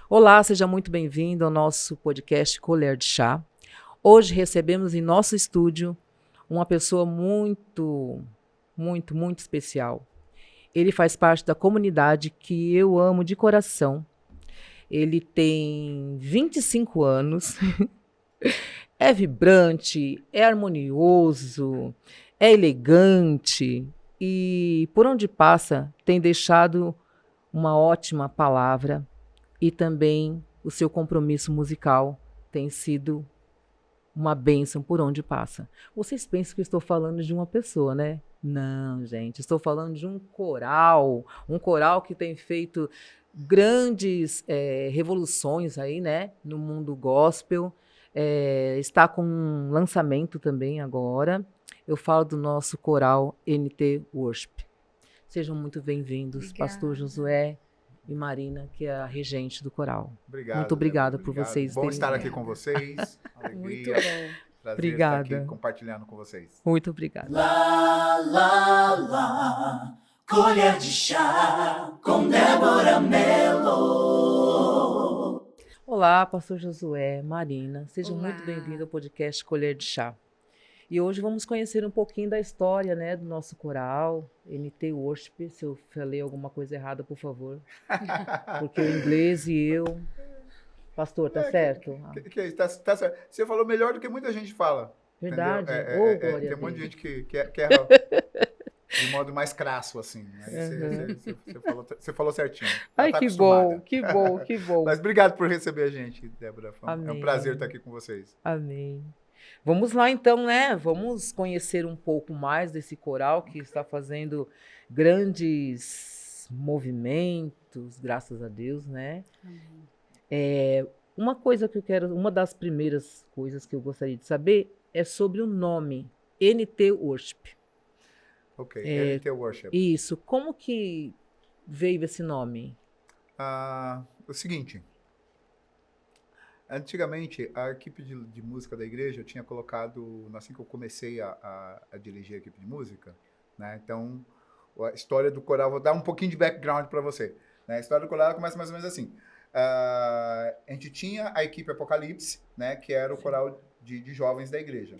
Olá, seja muito bem-vindo ao nosso podcast Colher de Chá. Hoje recebemos em nosso estúdio uma pessoa muito especial. Ele faz parte da comunidade que eu amo de coração. Ele tem 25 anos, é vibrante, é harmonioso, é elegante e, por onde passa, tem deixado uma ótima palavra e também o seu compromisso musical tem sido uma bênção por onde passa. Vocês pensam que eu estou falando de uma pessoa, né? Não, gente, estou falando de um coral que tem feito grandes revoluções aí, né, no mundo gospel. Está com um lançamento também agora. Eu falo do nosso coral NT Worship. Sejam muito bem-vindos, Pastor Josué e Marina, que é a regente do coral. Obrigado. Muito obrigada por vocês Bom terem... estar aqui com vocês. Alegria. Muito bom. Prazer Obrigada. estar aqui compartilhando com vocês. Muito obrigada. Lá, lá, lá, colher de chá com Débora Mello. Olá, Pastor Josué, Marina. Sejam Olá. muito bem-vindos ao podcast Colher de Chá. E hoje vamos conhecer um pouquinho da história, né, do nosso coral, NT Worship. Se eu falei alguma coisa errada, por favor. Porque o inglês e eu... Pastor, tá certo? Que é isso? Tá certo. Você falou melhor do que muita gente fala. Verdade. Entendeu? Ô, glória tem a um monte de Deus. gente que erra de modo mais crasso, assim. Aí você falou certinho. Ai, Ela tá que bom, acostumada. que bom. Mas obrigado por receber a gente, Débora. É um Amém. prazer estar aqui com vocês. Amém. Vamos lá, então, né? Vamos conhecer um pouco mais desse coral que está fazendo grandes movimentos, graças a Deus, né? Uma coisa que eu quero, uma das primeiras coisas que eu gostaria de saber é sobre o nome, NT Worship. Ok, NT Worship. Isso, como que veio esse nome? O seguinte, antigamente a equipe de música da igreja tinha colocado, assim que eu comecei a dirigir a equipe de música, né? Então a história do coral, vou dar um pouquinho de background para você, né? A história do coral começa mais ou menos assim. A gente tinha a equipe Apocalipse, né, que era o coral de jovens da igreja.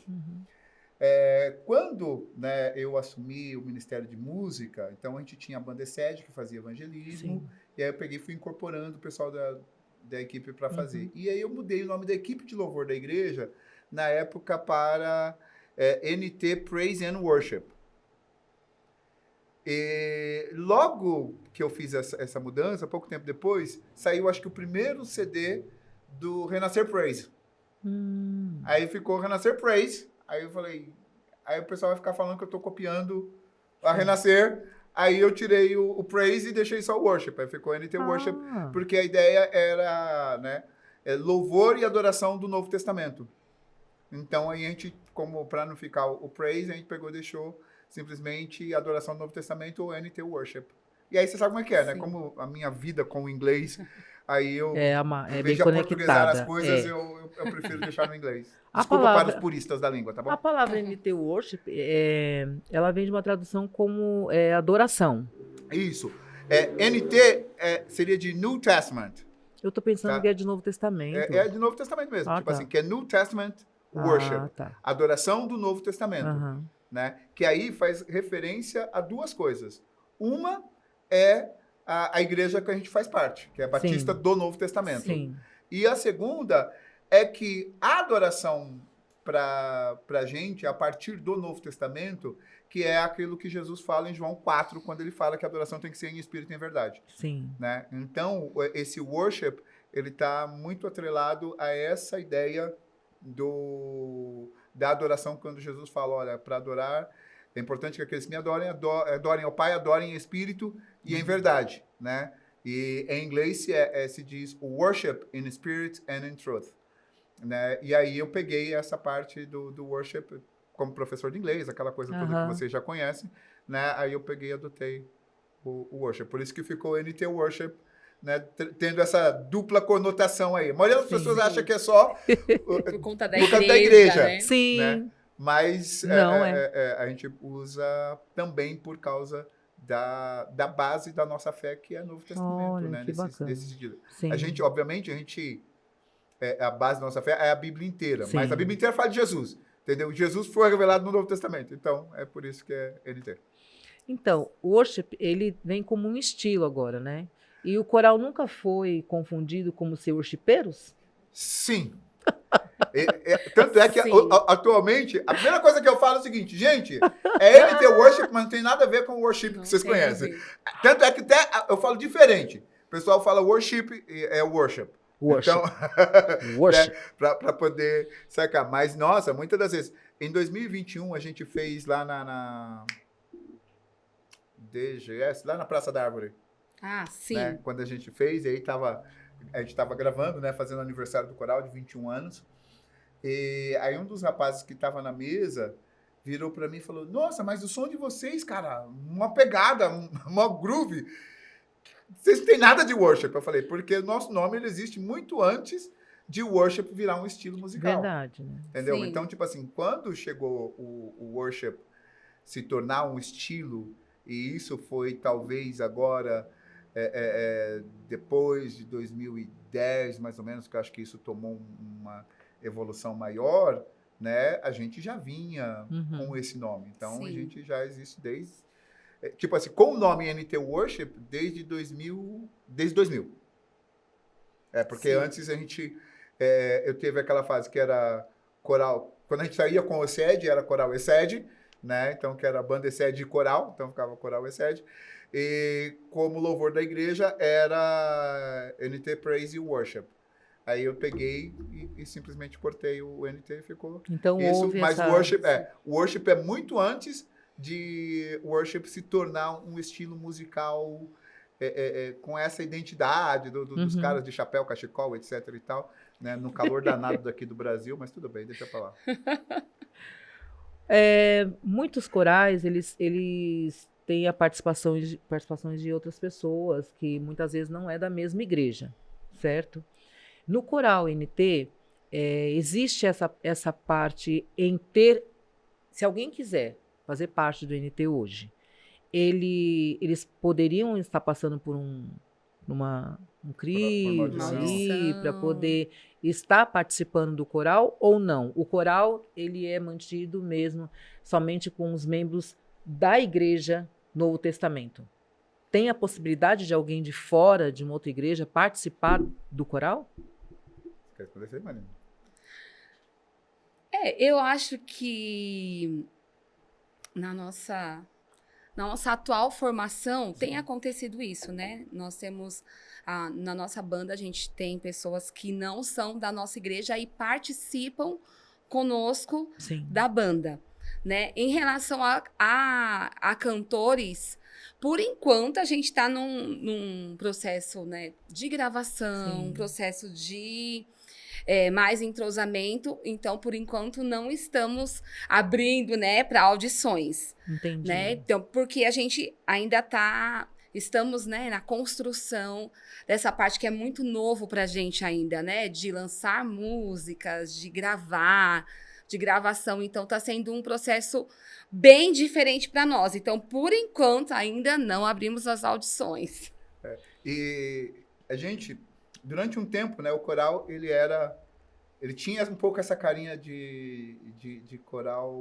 Quando, né, eu assumi o Ministério de Música, então a gente tinha a banda sede que fazia evangelismo. Sim. E aí eu peguei e fui incorporando o pessoal da equipe para fazer. E aí eu mudei o nome da equipe de louvor da igreja na época para NT Praise and Worship. E logo que eu fiz essa mudança, pouco tempo depois, saiu acho que o primeiro CD do Renascer Praise. Aí ficou Renascer Praise. Aí eu falei, aí o pessoal vai ficar falando que eu tô copiando a Renascer. Aí eu tirei o Praise e deixei só o Worship. Aí ficou NT Worship, porque a ideia era, né, louvor e adoração do Novo Testamento. Então aí a gente, como para não ficar o Praise, a gente pegou e deixou simplesmente adoração do Novo Testamento ou NT Worship. E aí você sabe como é que é, né? Como a minha vida com o inglês, aí eu, É em bem vez de aportuguesar as conectada. coisas, eu prefiro deixar no inglês. A Desculpa palavra- para os puristas da língua, tá bom? A palavra NT Worship, ela vem de uma tradução como adoração. Isso. NT seria de New Testament. Eu tô pensando Tá. que é de Novo Testamento. É de Novo Testamento mesmo. Ah, tipo tá. assim, que é New Testament Worship. Tá. Adoração do Novo Testamento. Aham. Né? Que aí faz referência a duas coisas. Uma é a igreja que a gente faz parte, que é a Batista Sim. do Novo Testamento. Sim. E a segunda é que a adoração para a gente, a partir do Novo Testamento, que é aquilo que Jesus fala em João 4, quando ele fala que a adoração tem que ser em espírito e em verdade. Sim. Né? Então, esse worship, ele está muito atrelado a essa ideia da adoração, quando Jesus fala, olha, para adorar, é importante que aqueles que me adorem, adorem ao Pai, adorem em espírito e em verdade, né? E em inglês se diz worship in spirit and in truth, né? E aí eu peguei essa parte do worship como professor de inglês, aquela coisa toda que vocês já conhecem, né? Aí eu peguei e adotei o worship. Por isso que ficou NT Worship, né, tendo essa dupla conotação aí. A maioria das pessoas acha que é só Por conta da por causa igreja, da igreja. né? Sim. Né? Mas Não, a gente usa também por causa da base da nossa fé, que é Novo Testamento, Olha, né? que bacana. Nesse sentido. Sim. A gente, obviamente, a base da nossa fé é a Bíblia inteira, Sim. mas a Bíblia inteira fala de Jesus, entendeu? Jesus foi revelado no Novo Testamento, então é por isso que é NT. Então, o worship, ele vem como um estilo agora, né? E o coral nunca foi confundido como ser worshipeiros? Sim. Tanto é que atualmente, a primeira coisa que eu falo é o seguinte, gente, é NT Worship, mas não tem nada a ver com o worship que vocês conhecem. Tanto é que até eu falo diferente. O pessoal fala worship, é worship. Worship. Então, Worship. né, para poder sacar. Mas, nossa, muitas das vezes, em 2021, a gente fez lá na DGS, lá na Praça da Árvore. Ah, sim. Né? Quando a gente fez, e aí a gente estava gravando, né, fazendo o aniversário do coral de 21 anos. E aí um dos rapazes que estava na mesa virou para mim e falou: nossa, mas o som de vocês, cara, uma pegada, uma groove. Vocês não têm nada de worship. Eu falei, porque o nosso nome ele existe muito antes de worship virar um estilo musical. Verdade, né? Entendeu? Sim. Então, tipo assim, quando chegou o worship se tornar um estilo, e isso foi talvez agora, depois de 2010, mais ou menos, que eu acho que isso tomou uma evolução maior, né? A gente já vinha com esse nome. Então, Sim. a gente já existe desde... Tipo assim, com o nome NT Worship desde 2000. Porque Sim. antes a gente... eu teve aquela fase que era coral... Quando a gente saía com o ESED, era coral ESED, né? Então, que era banda ESED e coral. Então, ficava coral ESED. E como louvor da igreja, era NT Praise e Worship. Aí eu peguei e simplesmente cortei o NT e ficou Então, isso. houve Mas essa... o worship é muito antes de worship se tornar um estilo musical com essa identidade dos caras de chapéu, cachecol, etc e tal, né? No calor danado daqui do Brasil, mas tudo bem, deixa pra lá. Muitos corais, eles têm a participações de outras pessoas, que muitas vezes não é da mesma igreja, certo? No coral NT, existe essa parte em ter... Se alguém quiser fazer parte do NT hoje, eles poderiam estar passando por um crivo ali, para poder estar participando do coral ou não? O coral, ele é mantido mesmo somente com os membros da igreja Novo Testamento. Tem a possibilidade de alguém de fora, de uma outra igreja, participar do coral? Quer responder, Marina? Eu acho que na nossa atual formação tem acontecido isso, né? Nós temos, na nossa banda, a gente tem pessoas que não são da nossa igreja e participam conosco da banda, né? Em relação a cantores, por enquanto a gente está num processo, né, de gravação, um processo de... mais entrosamento, então, por enquanto, não estamos abrindo, né, para audições. Entendi. Né? Então, porque a gente ainda estamos, né, na construção dessa parte que é muito novo para a gente ainda, né, de lançar músicas, de gravar, de gravação, então está sendo um processo bem diferente para nós. Então, por enquanto, ainda não abrimos as audições. E a gente... Durante um tempo, né, o coral, ele tinha um pouco essa carinha de coral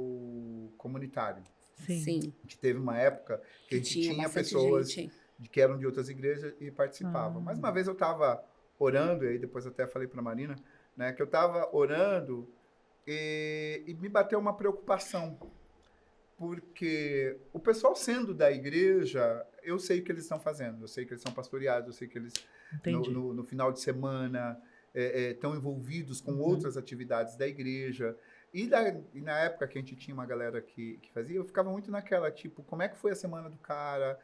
comunitário. Sim. A gente teve uma época que a gente tinha pessoas que eram de outras igrejas e participavam. Mas uma vez eu estava orando, e aí depois até falei para a Marina, né, que eu estava orando e me bateu uma preocupação. Porque o pessoal sendo da igreja, eu sei o que eles estão fazendo, eu sei que eles são pastoreados, eu sei que eles, no final de semana, estão envolvidos com outras atividades da igreja. E na época que a gente tinha uma galera que fazia, eu ficava muito naquela, tipo, como é que foi a semana do cara?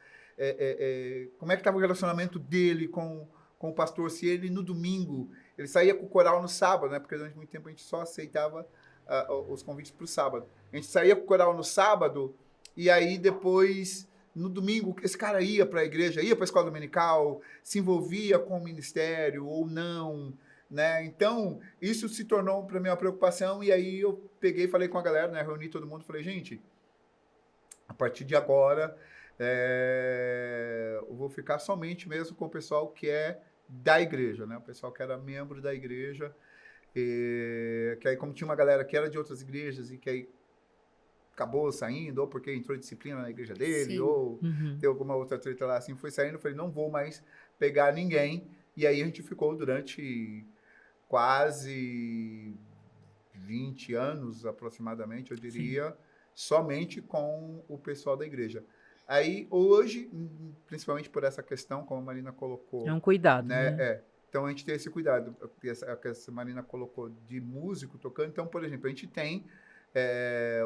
Como é que estava o relacionamento dele com o pastor? Se ele, no domingo, ele saía com o coral no sábado, né? Porque durante muito tempo a gente só aceitava os convites para o sábado. A gente saía com o coral no sábado e aí depois, no domingo, esse cara ia para a igreja, ia para a escola dominical, se envolvia com o ministério ou não, né? Então, isso se tornou para mim uma preocupação e aí eu peguei e falei com a galera, né? Reuni todo mundo e falei, gente, a partir de agora, eu vou ficar somente mesmo com o pessoal que é da igreja, né? O pessoal que era membro da igreja, que aí como tinha uma galera que era de outras igrejas e que aí acabou saindo, ou porque entrou disciplina na igreja dele, Sim. ou tem alguma outra treta lá, assim, foi saindo, eu falei, não vou mais pegar ninguém, e aí a gente ficou durante quase 20 anos, aproximadamente, eu diria, somente com o pessoal da igreja. Aí, hoje, principalmente por essa questão, como a Marina colocou... É um cuidado, né? Então, a gente tem esse cuidado, que essa Marina colocou de músico tocando. Então, por exemplo, a gente tem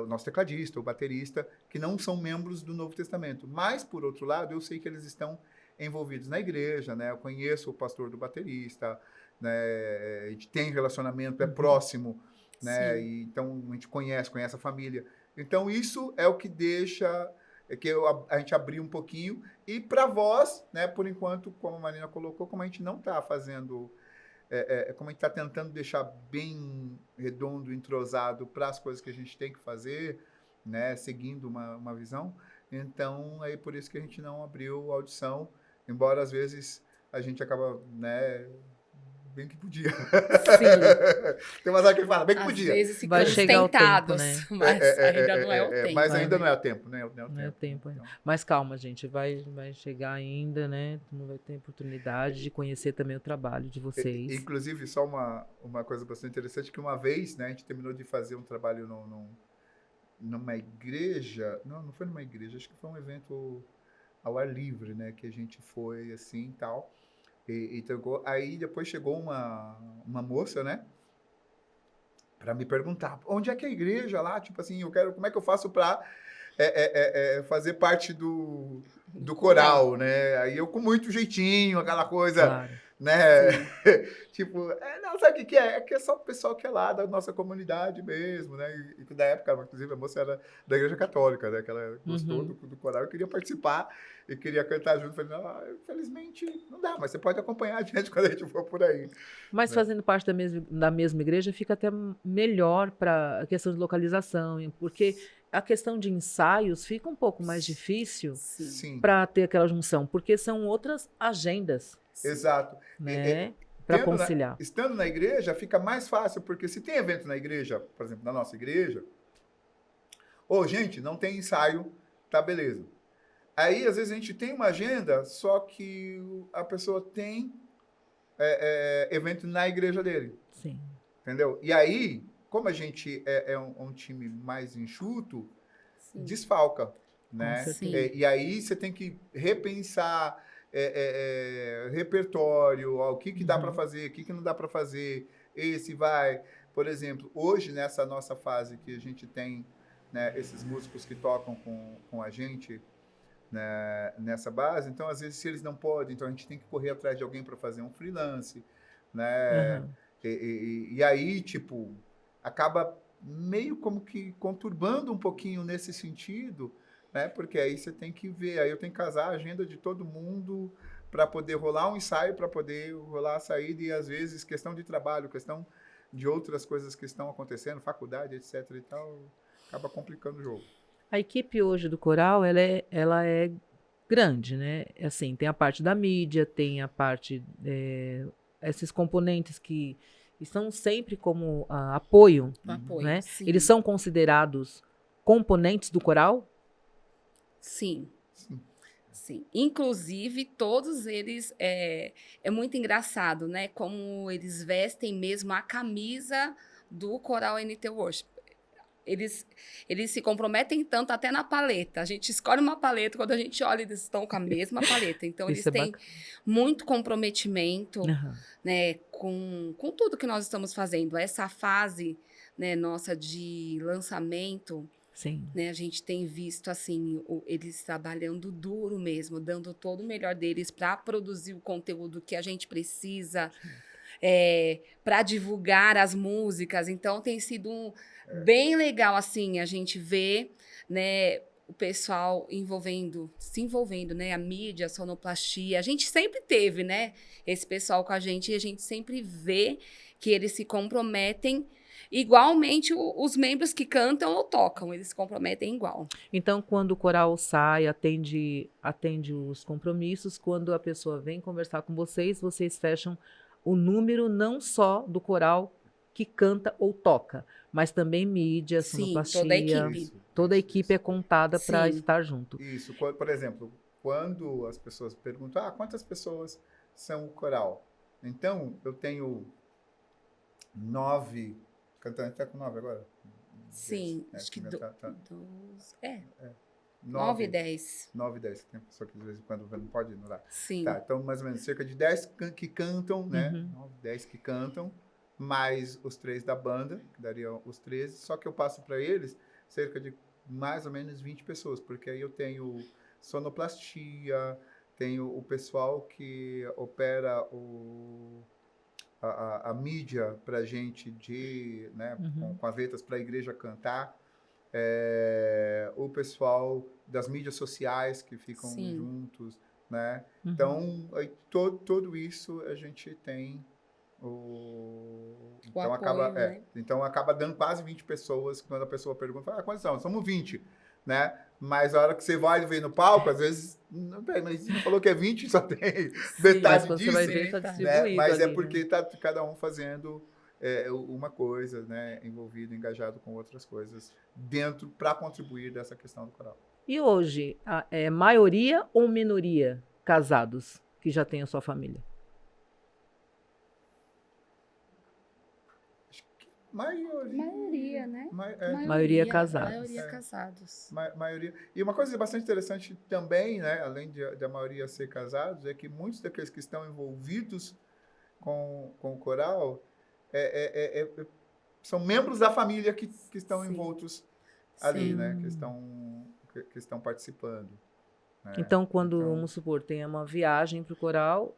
o nosso tecladista, o baterista, que não são membros do Novo Testamento. Mas, por outro lado, eu sei que eles estão envolvidos na igreja, né? Eu conheço o pastor do baterista, né? A gente tem relacionamento, é próximo, né? E, então, a gente conhece a família. Então, isso é o que deixa... a gente abriu um pouquinho. E para voz, né, por enquanto, como a Marina colocou, como a gente não está fazendo... como a gente está tentando deixar bem redondo, entrosado para as coisas que a gente tem que fazer, né, seguindo uma visão. Então, é por isso que a gente não abriu audição, embora às vezes a gente acaba, né, bem que podia. Sim. Tem umas horas que ele fala, bem que Às podia. vezes Vai ficamos chegar o tempo, tentados, né? mas ainda não é o tempo. Mas né? ainda não é o tempo, né? Não é o tempo. Mas calma, gente, vai chegar ainda, né? Não vai ter oportunidade de conhecer também o trabalho de vocês. Inclusive, só uma coisa bastante interessante, que uma vez, né, a gente terminou de fazer um trabalho numa igreja, não foi numa igreja, acho que foi um evento ao ar livre, né, que a gente foi assim e tal, e aí depois chegou uma moça, né, para me perguntar, onde é que é a igreja lá, tipo assim, como é que eu faço para fazer parte do coral, né, aí eu com muito jeitinho, aquela coisa... Claro. Né? Tipo, não, sabe o que é? É que é só o pessoal que é lá da nossa comunidade mesmo, né? E da época, inclusive, a moça era da Igreja Católica, né? Que ela gostou do coral e queria participar e queria cantar junto. Falei, não, infelizmente não dá, mas você pode acompanhar a gente quando a gente for por aí. Mas né? fazendo parte da mesma igreja fica até melhor para a questão de localização, porque a questão de ensaios fica um pouco mais difícil para ter aquela junção, porque são outras agendas. Exato. Né? Para conciliar. Estando na igreja, fica mais fácil, porque se tem evento na igreja, por exemplo, na nossa igreja, gente, não tem ensaio, tá beleza. Aí, às vezes, a gente tem uma agenda, só que a pessoa tem evento na igreja dele. Sim. Entendeu? E aí, como a gente é um time mais enxuto, desfalca, né? E aí você tem que repensar repertório, o que dá para fazer, o que não dá para fazer, por exemplo, hoje nessa nossa fase que a gente tem, né, esses músicos que tocam com a gente, né, nessa base, então às vezes se eles não podem, então a gente tem que correr atrás de alguém para fazer um freelance, né, e aí tipo acaba meio como que conturbando um pouquinho nesse sentido, né? Porque aí você tem que ver, aí eu tenho que casar a agenda de todo mundo para poder rolar um ensaio, para poder rolar a saída, e às vezes questão de trabalho, questão de outras coisas que estão acontecendo, faculdade, etc. e tal, acaba complicando o jogo. A equipe hoje do coral, ela é grande, né? Assim, tem a parte da mídia, tem a parte, esses componentes que estão sempre como apoio, né? Sim. Eles são considerados componentes do coral? Sim. Inclusive, todos eles, é muito engraçado, né? Como eles vestem mesmo a camisa do Coral NT Worship. Eles se comprometem tanto até na paleta. A gente escolhe uma paleta, quando a gente olha, eles estão com a mesma paleta. Então, eles têm muito comprometimento, né, com tudo que nós estamos fazendo. Essa fase, né, nossa de lançamento... Sim. Né, a gente tem visto assim eles trabalhando duro mesmo, dando todo o melhor deles para produzir o conteúdo que a gente precisa, para divulgar as músicas. Então tem sido bem legal assim a gente ver, né, o pessoal se envolvendo, né, a mídia, a sonoplastia. A gente sempre teve, né, esse pessoal com a gente e a gente sempre vê que eles se comprometem Igualmente, os membros que cantam ou tocam, eles se comprometem igual. Então, quando o coral sai, atende os compromissos. Quando a pessoa vem conversar com vocês fecham o número não só do coral que canta ou toca, mas também mídia, Sim, sonoplastia. toda a equipe. Isso, Toda a isso, equipe é isso. contada para Sim. estar junto. Isso, por exemplo, quando as pessoas perguntam, quantas pessoas são o coral? Então, eu tenho 9, cantando até com 9 agora? Sim, É, acho que 12, 9 e 10. 9, 10. Tem pessoa que de vez em quando não pode, não dá. Sim. Tá, então mais ou menos cerca de 10 que cantam, né? Uhum. 9, 10 que cantam, mais os 3 da banda, que dariam os 13. Só que eu passo para eles cerca de mais ou menos 20 pessoas, porque aí eu tenho sonoplastia, tenho o pessoal que opera a mídia para gente né, com as letras para a igreja cantar, o pessoal das mídias sociais que ficam Sim. juntos, né? Então, aí, todo isso a gente tem então, apoio, né? então acaba dando quase 20 pessoas. Quando a pessoa pergunta, quantos são? Somos 20, né? Mas a hora que você vai ver no palco, às vezes, mas você falou que é 20, só tem Mas metade quando disso, você vai ver, está né? distribuído Mas é ali, porque né? está cada um fazendo uma coisa, né? Envolvido, engajado com outras coisas dentro para contribuir dessa questão do coral. E hoje, é maioria ou minoria casados que já têm a sua família? Maioria, né? Maioria casados. Maioria casados. Maioria. E uma coisa bastante interessante também, né, além da maioria ser casados, é que muitos daqueles que estão envolvidos com o coral são membros da família que estão Sim. envoltos ali, Sim. né, que estão participando. Né? Então, quando, vamos supor, tem uma viagem para o coral,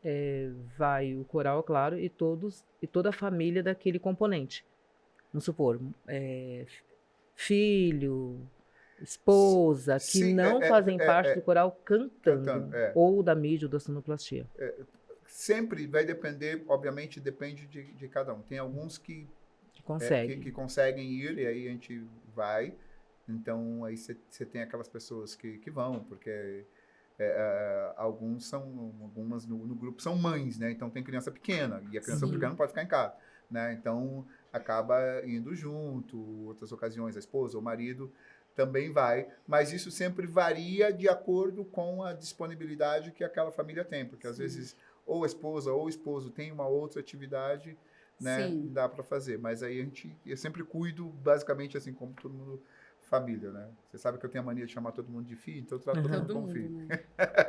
vai o coral, claro, e toda a família daquele componente. Vamos supor, filho, esposa, que Sim, não fazem parte do coral cantando, é. ou da mídia ou da sonoplastia. Sempre vai depender, obviamente, depende de cada um. Tem alguns que conseguem ir, e aí a gente vai. Então, aí você tem aquelas pessoas que vão, porque algumas no grupo são mães, né? Então tem criança pequena, e a criança Sim. pequena não pode ficar em casa, né? Então acaba indo junto, outras ocasiões a esposa ou o marido também vai, mas isso sempre varia de acordo com a disponibilidade que aquela família tem, porque às vezes ou a esposa ou o esposo tem uma outra atividade, né? Sim. Dá para fazer, mas aí eu sempre cuido basicamente assim como todo mundo. Família, né? Você sabe que eu tenho a mania de chamar todo mundo de filho, então eu trato todo mundo como filho. Né?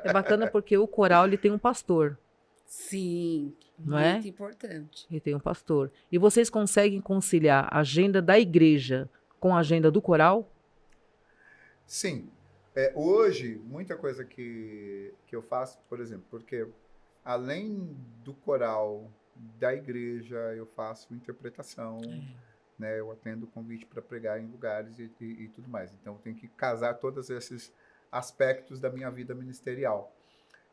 É bacana porque o coral ele tem um pastor. Sim, não muito importante. Ele tem um pastor. E vocês conseguem conciliar a agenda da igreja com a agenda do coral? Sim. Hoje, muita coisa que eu faço, por exemplo, porque além do coral da igreja, eu faço interpretação, né? Eu atendo convite para pregar em lugares e tudo mais. Então, eu tenho que casar todos esses aspectos da minha vida ministerial.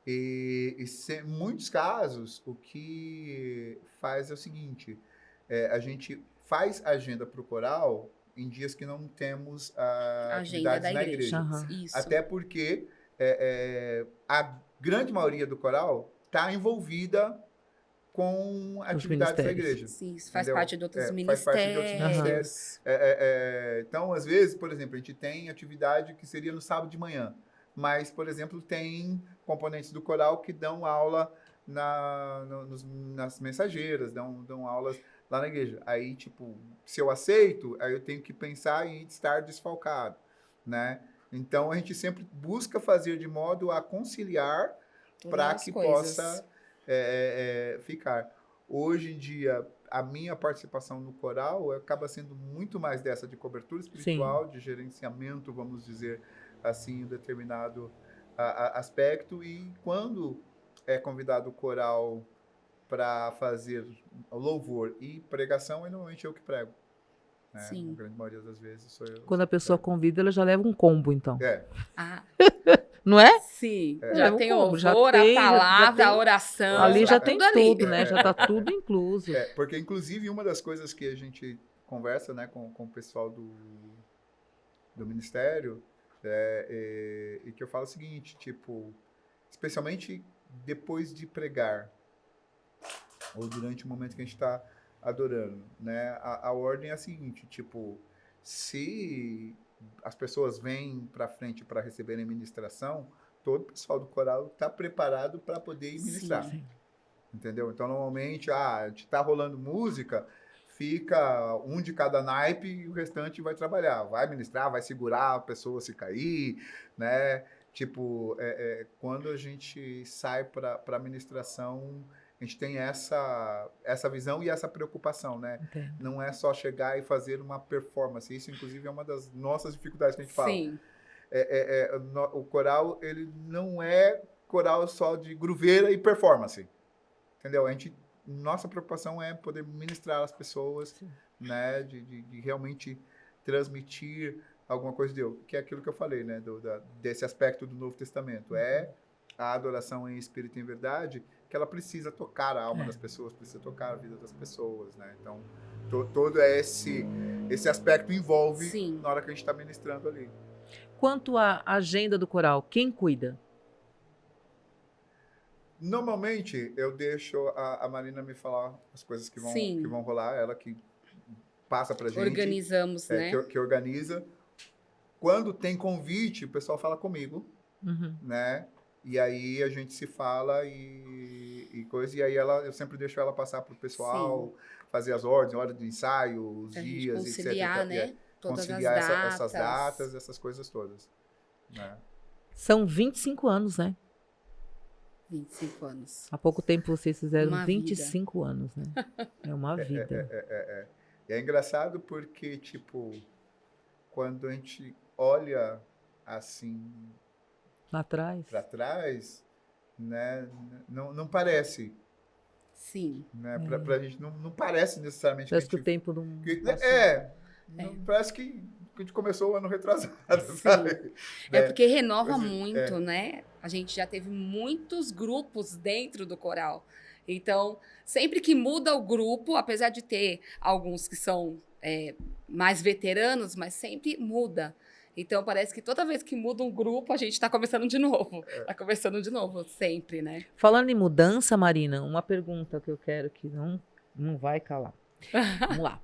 E em muitos casos, o que faz é o seguinte, a gente faz agenda para o coral em dias que não temos atividades na igreja. Isso. Até porque a grande maioria do coral está envolvida com atividades da igreja. Sim, isso faz parte de outros ministérios. Faz parte de outros ministérios. Então, às vezes, por exemplo, a gente tem atividade que seria no sábado de manhã, mas, por exemplo, tem componentes do coral que dão aula nas mensageiras, dão aulas lá na igreja. Aí, tipo, se eu aceito, aí eu tenho que pensar em estar desfalcado, né? Então, a gente sempre busca fazer de modo a conciliar para que possa ficar. Hoje em dia, a minha participação no coral acaba sendo muito mais dessa de cobertura espiritual, de gerenciamento, vamos dizer assim, em determinado aspecto. E quando é convidado o coral para fazer louvor e pregação, normalmente eu que prego. Né? Sim. A grande maioria das vezes sou eu. Quando a pessoa convida, ela já leva um combo, então. Não é? Sim. Já tem o louvor, a palavra, a oração. Ali já tem tudo, ali. né? Já está tudo incluso. Porque, inclusive, uma das coisas que a gente conversa, né, com o pessoal do ministério, e que eu falo o seguinte, tipo, especialmente depois de pregar, ou durante o momento que a gente está adorando, né, a ordem é a seguinte, tipo, se as pessoas vêm para frente para receberem ministração, todo o pessoal do coral está preparado para poder ir ministrar. Sim. Entendeu? Então, normalmente, a gente tá rolando música, fica um de cada naipe e o restante vai trabalhar. Vai ministrar, vai segurar a pessoa se cair, né? Tipo, quando a gente sai para ministração, a gente tem essa visão e essa preocupação, né? Entendo. Não é só chegar e fazer uma performance. Isso, inclusive, é uma das nossas dificuldades que a gente fala. Sim. O coral, ele não é coral só de grooveira e performance. Entendeu? Nossa preocupação é poder ministrar às pessoas, Sim. né? De realmente transmitir alguma coisa de Deus. Que é aquilo que eu falei, né? Desse aspecto do Novo Testamento. É a adoração em espírito e em verdade, que ela precisa tocar a alma das pessoas, precisa tocar a vida das pessoas, né? Então, todo esse aspecto envolve Sim. na hora que a gente está ministrando ali. Quanto à agenda do coral, quem cuida? Normalmente, eu deixo a Marina me falar as coisas que Sim. vão rolar, ela que passa pra gente. Organizamos, né? Que organiza. Quando tem convite, o pessoal fala comigo, Uhum. né? E aí a gente se fala e coisa. E aí eu sempre deixo ela passar pro pessoal, fazer as ordens, hora de ensaio, os Pra gente dias, conciliar, etc. né? Todas Conciliar as datas. essas datas, essas coisas todas. Né? São 25 anos, né? 25 anos. Há pouco tempo vocês fizeram Uma 25 anos, né? É uma vida. E é engraçado porque, tipo, quando a gente olha assim Lá atrás. para trás, né, não parece, Sim. né, pra gente não parece necessariamente Parece que que o tempo não. parece que a gente começou o ano retrasado, Sim. sabe? É Né? porque renova Pois é, muito, né? A gente já teve muitos grupos dentro do coral. Então, sempre que muda o grupo, apesar de ter alguns que são mais veteranos, mas sempre muda. Então, parece que toda vez que muda um grupo, a gente está começando de novo. Está começando de novo, sempre, né? Falando em mudança, Marina, uma pergunta que eu quero que não vai calar. Vamos lá.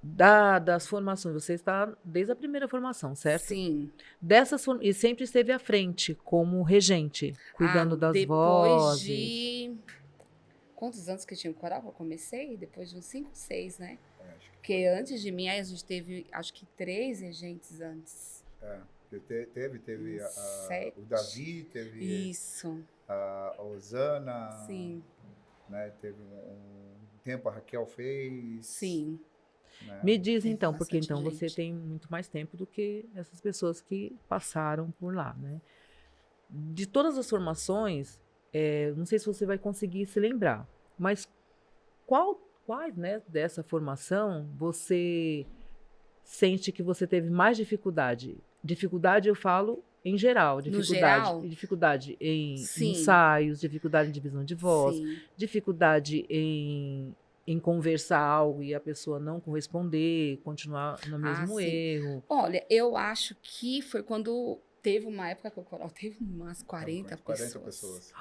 Das formações, você está desde a primeira formação, certo? Sim. E sempre esteve à frente, como regente, cuidando das depois vozes. de... Quantos anos que eu tinha o coral? Eu comecei depois de uns 5, 6, né? Acho que Porque antes de mim, aí a gente teve, acho que 3 regentes antes. teve Sete. o Davi, teve Isso, a Osana, sim, né, teve um tempo a Raquel fez. sim. Né? Me diz Teve então, porque bastante então você gente. tem muito mais tempo do que essas pessoas que passaram por lá, né? De todas as formações, não sei se você vai conseguir se lembrar, mas quais, né, dessa formação você sente que você teve mais dificuldade? Dificuldade eu falo em geral, geral? dificuldade em Sim. ensaios, dificuldade em divisão de voz, Sim. dificuldade em conversar algo e a pessoa não corresponder, continuar no mesmo sim. erro. Olha, eu acho que foi quando teve uma época que o coral teve umas 40 pessoas.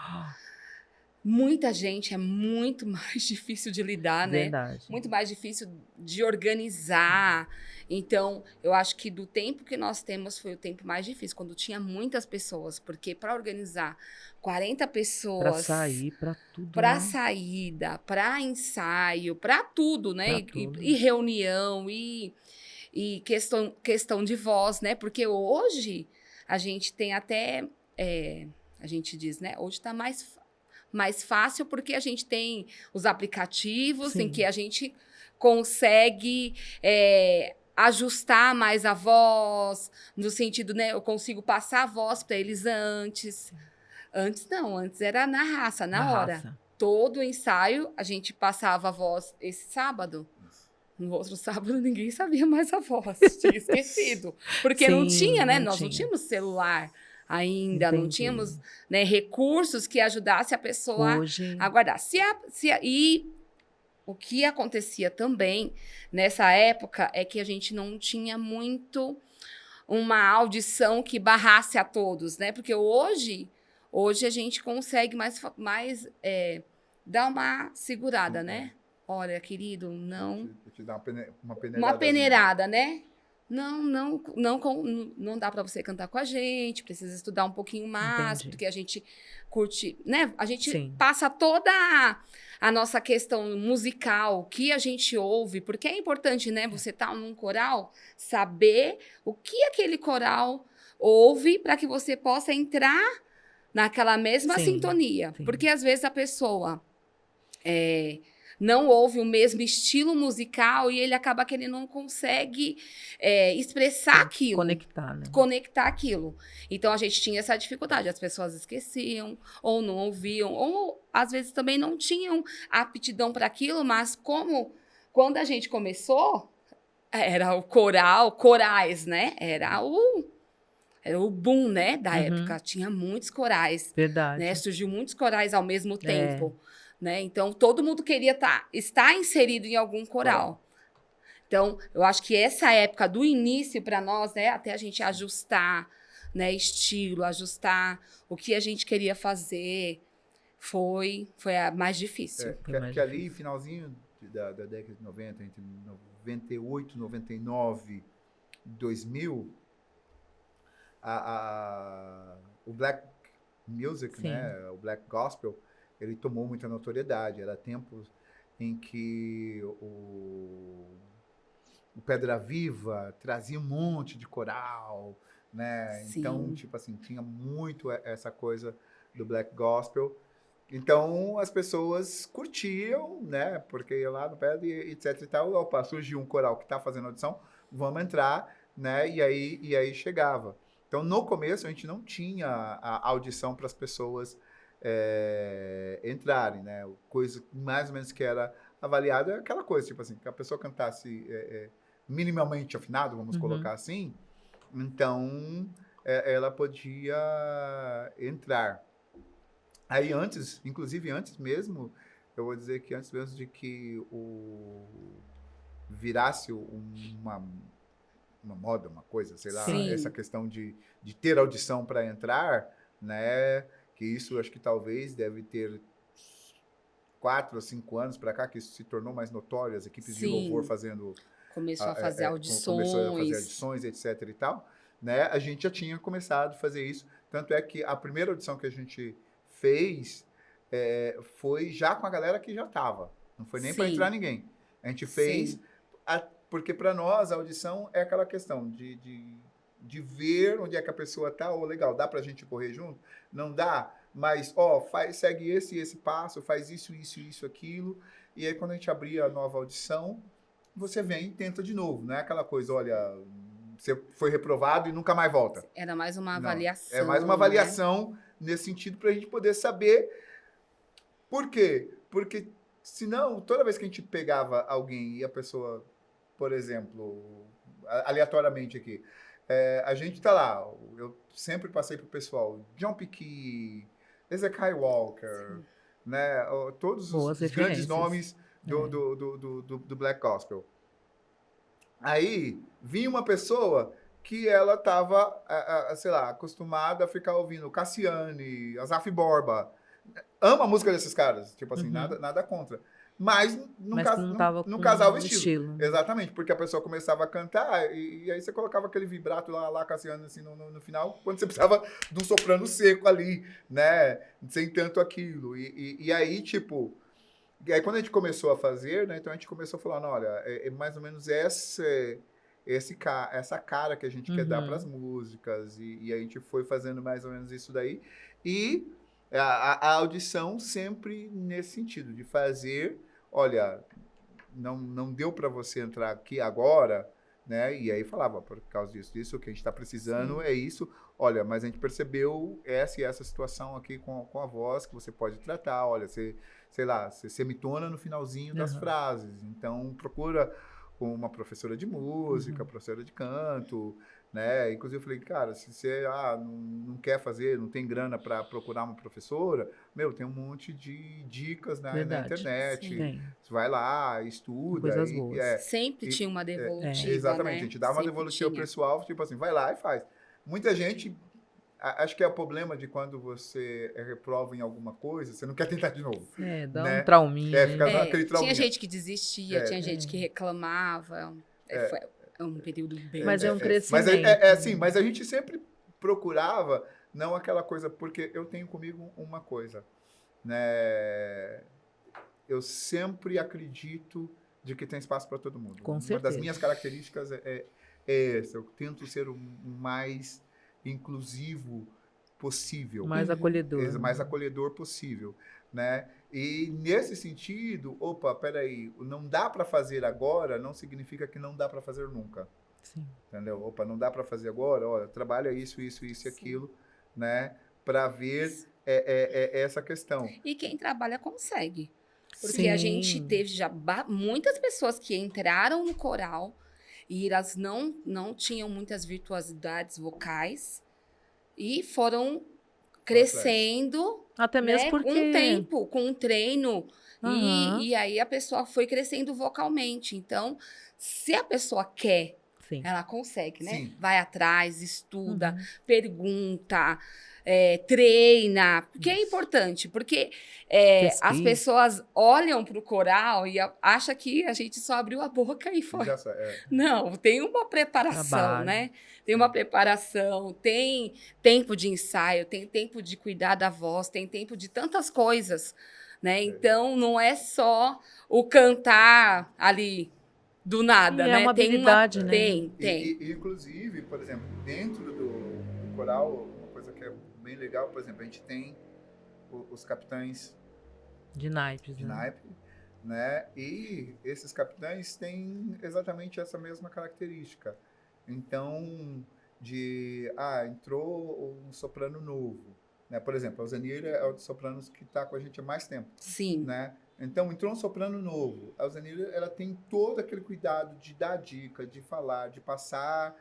Muita gente, é muito mais difícil de lidar, né? Verdade. Muito mais difícil de organizar. Então, eu acho que do tempo que nós temos foi o tempo mais difícil, quando tinha muitas pessoas, porque para organizar 40 pessoas... Para sair, para tudo. Para né? saída, para ensaio, para tudo, né? Pra tudo. E reunião, e questão de voz, né? Porque hoje a gente tem até... a gente diz, né? Hoje está mais fácil porque a gente tem os aplicativos Sim. em que a gente consegue ajustar mais a voz, no sentido, né? Eu consigo passar a voz para eles antes. Antes não, antes era na raça, na hora. raça. Todo ensaio a gente passava a voz esse sábado. No outro sábado ninguém sabia mais a voz, tinha esquecido. Porque não Sim, tinha, né? não Nós não tinha. tínhamos celular ainda, não Entendi. tínhamos, né, recursos que ajudassem a pessoa Hoje, a guardar. o que acontecia também nessa época é que a gente não tinha muito uma audição que barrasse a todos, né? Porque hoje a gente consegue mais dar uma segurada, né? Olha, querido, não... Vou te dar uma peneirada. Uma peneirada, né? Não dá para você cantar com a gente, precisa estudar um pouquinho mais, Entendi. porque a gente curte, né? A gente Sim. passa toda a nossa questão musical, o que a gente ouve, porque é importante, né? Você tá num coral, saber o que aquele coral ouve para que você possa entrar naquela mesma Sim, sintonia. sim. Porque às vezes a pessoa não ouve o mesmo estilo musical e ele acaba que ele não consegue expressar aquilo. Conectar, né? Conectar aquilo. Então, a gente tinha essa dificuldade. As pessoas esqueciam, ou não ouviam, ou às vezes também não tinham aptidão para aquilo, mas quando a gente começou, era o corais, né? Era o boom, né, da época. Tinha muitos corais. Verdade. Né? Surgiu muitos corais ao mesmo tempo. Né? Então, todo mundo queria estar inserido em algum coral. Então, eu acho que essa época do início para nós, né, até a gente ajustar, né, estilo, ajustar o que a gente queria fazer, foi a mais difícil. Que ali, finalzinho da década de 90, entre 98, 99, 2000, o Black Music, né, o Black Gospel, ele tomou muita notoriedade. Era tempos em que o Pedra Viva trazia um monte de coral, né? Sim. Então, tipo assim, tinha muito essa coisa do Black Gospel. Então, as pessoas curtiam, né? Porque ia lá no Pedra e etc e tal. Opa, surgiu um coral que tá fazendo audição, vamos entrar, né? E aí chegava. Então, no começo, a gente não tinha a audição para as pessoas entrarem, né? Coisa mais ou menos que era avaliada é aquela coisa, tipo assim, que a pessoa cantasse minimamente afinado, vamos colocar assim, então ela podia entrar. Aí inclusive antes mesmo, eu vou dizer que antes mesmo de que virasse uma moda, uma coisa, sei lá, Sim. essa questão de ter audição para entrar, né? Que isso acho que talvez deve ter 4 ou 5 anos para cá que isso se tornou mais notório, as equipes de louvor fazendo... Começou a fazer audições. Começou a fazer audições, etc e tal, né? A gente já tinha começado a fazer isso, tanto é que a primeira audição que a gente fez foi já com a galera que já estava, não foi nem para entrar ninguém. A gente fez, porque para nós a audição é aquela questão de ver onde é que a pessoa tá, legal, dá pra gente correr junto? Não dá, mas, segue esse passo, faz isso, aquilo, e aí quando a gente abria a nova audição, você vem e tenta de novo, não é aquela coisa, olha, você foi reprovado e nunca mais volta. Era mais uma avaliação. É mais uma avaliação nesse sentido pra gente poder saber por quê? Porque senão, toda vez que a gente pegava alguém e a pessoa, por exemplo, aleatoriamente aqui, a gente tá lá, eu sempre passei pro pessoal, John Piquet, Ezekiel Walker, né, todos os grandes nomes do Black Gospel. Aí, vinha uma pessoa que ela tava, sei lá, acostumada a ficar ouvindo Cassiane, Asaf Borba. Ama a música desses caras, tipo assim, nada contra. Mas não casava o estilo. Exatamente, porque a pessoa começava a cantar e aí você colocava aquele vibrato lá Cassiano, assim, no final, quando você precisava de um soprano seco ali, né? Sem tanto aquilo. E aí, tipo... E aí, quando a gente começou a fazer, né? Então, a gente começou a falar, não, olha, é mais ou menos essa cara que a gente quer dar para as músicas. E a gente foi fazendo mais ou menos isso daí. E... A audição sempre nesse sentido, de fazer, olha, não deu para você entrar aqui agora, né? E aí falava, por causa disso, o que a gente está precisando é isso. Olha, mas a gente percebeu essa e essa situação aqui com a voz que você pode tratar. Olha, você, sei lá, você semitona no finalzinho das frases. Então, procura uma professora de música, professora de canto, né? Inclusive, eu falei, cara, se você não quer fazer, não tem grana para procurar uma professora, tem um monte de dicas na Verdade. internet. Tem. Você vai lá, Tem estuda. coisas boas. Sempre tinha uma devolutiva, exatamente, né? a gente dá uma Sempre devolutiva tinha. pessoal, tipo assim, vai lá e faz. Muita gente, acho que é o problema de quando você reprova em alguma coisa, você não quer tentar de novo. Dá né? um trauminha, né? Fica aquele trauminha. Tinha gente que desistia, tinha gente que reclamava. Foi um período bem Mas é um difícil. crescimento. assim, mas a gente sempre procurava, não aquela coisa, porque eu tenho comigo uma coisa, né? Eu sempre acredito de que tem espaço para todo mundo. Com Uma certeza. das minhas características é essa. Eu tento ser o mais inclusivo possível. Mais acolhedor. Mais acolhedor possível, né? E nesse sentido, peraí, não dá para fazer agora não significa que não dá para fazer nunca. Sim. Entendeu? Não dá para fazer agora, olha, trabalha isso e aquilo, né? Para ver essa questão. E quem trabalha consegue. Porque Sim. a gente teve já muitas pessoas que entraram no coral e elas não tinham muitas virtuosidades vocais e foram crescendo, Até mesmo né, porque... com um tempo, com um treino. Aham. E aí a pessoa foi crescendo vocalmente. Então, se a pessoa quer, Sim. ela consegue, né? Sim. Vai atrás, estuda, pergunta, treina. Porque é importante, porque as pessoas olham para o coral e acham que a gente só abriu a boca e foi. Não, tem uma preparação, Trabalho. né? Tem uma preparação, tem tempo de ensaio, tem tempo de cuidar da voz, tem tempo de tantas coisas, né? Então, não é só o cantar ali do nada, E né? é uma habilidade, né? Tem. E, inclusive, por exemplo, dentro do coral, uma coisa que é bem legal, por exemplo, a gente tem os capitães de naipes, de naipe, né? E esses capitães têm exatamente essa mesma característica. Então, entrou um soprano novo, né? Por exemplo, a Alzenir é o dos sopranos que está com a gente há mais tempo. Sim. Né? Então, entrou um soprano novo. A Alzenir, ela tem todo aquele cuidado de dar dica, de falar, de passar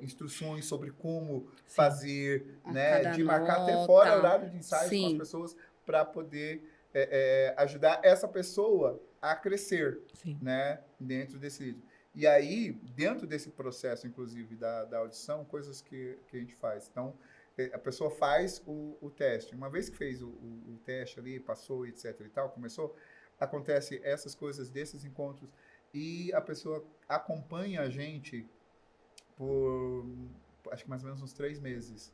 instruções sobre como fazer, né? De marcar até fora o horário de ensaio com as pessoas para poder ajudar essa pessoa a crescer, né? Dentro desse livro. E aí, dentro desse processo, inclusive, da audição, coisas que a gente faz. Então, a pessoa faz o teste. Uma vez que fez o teste ali, passou, etc. e tal, acontece essas coisas desses encontros e a pessoa acompanha a gente por, acho que mais ou menos uns 3 meses,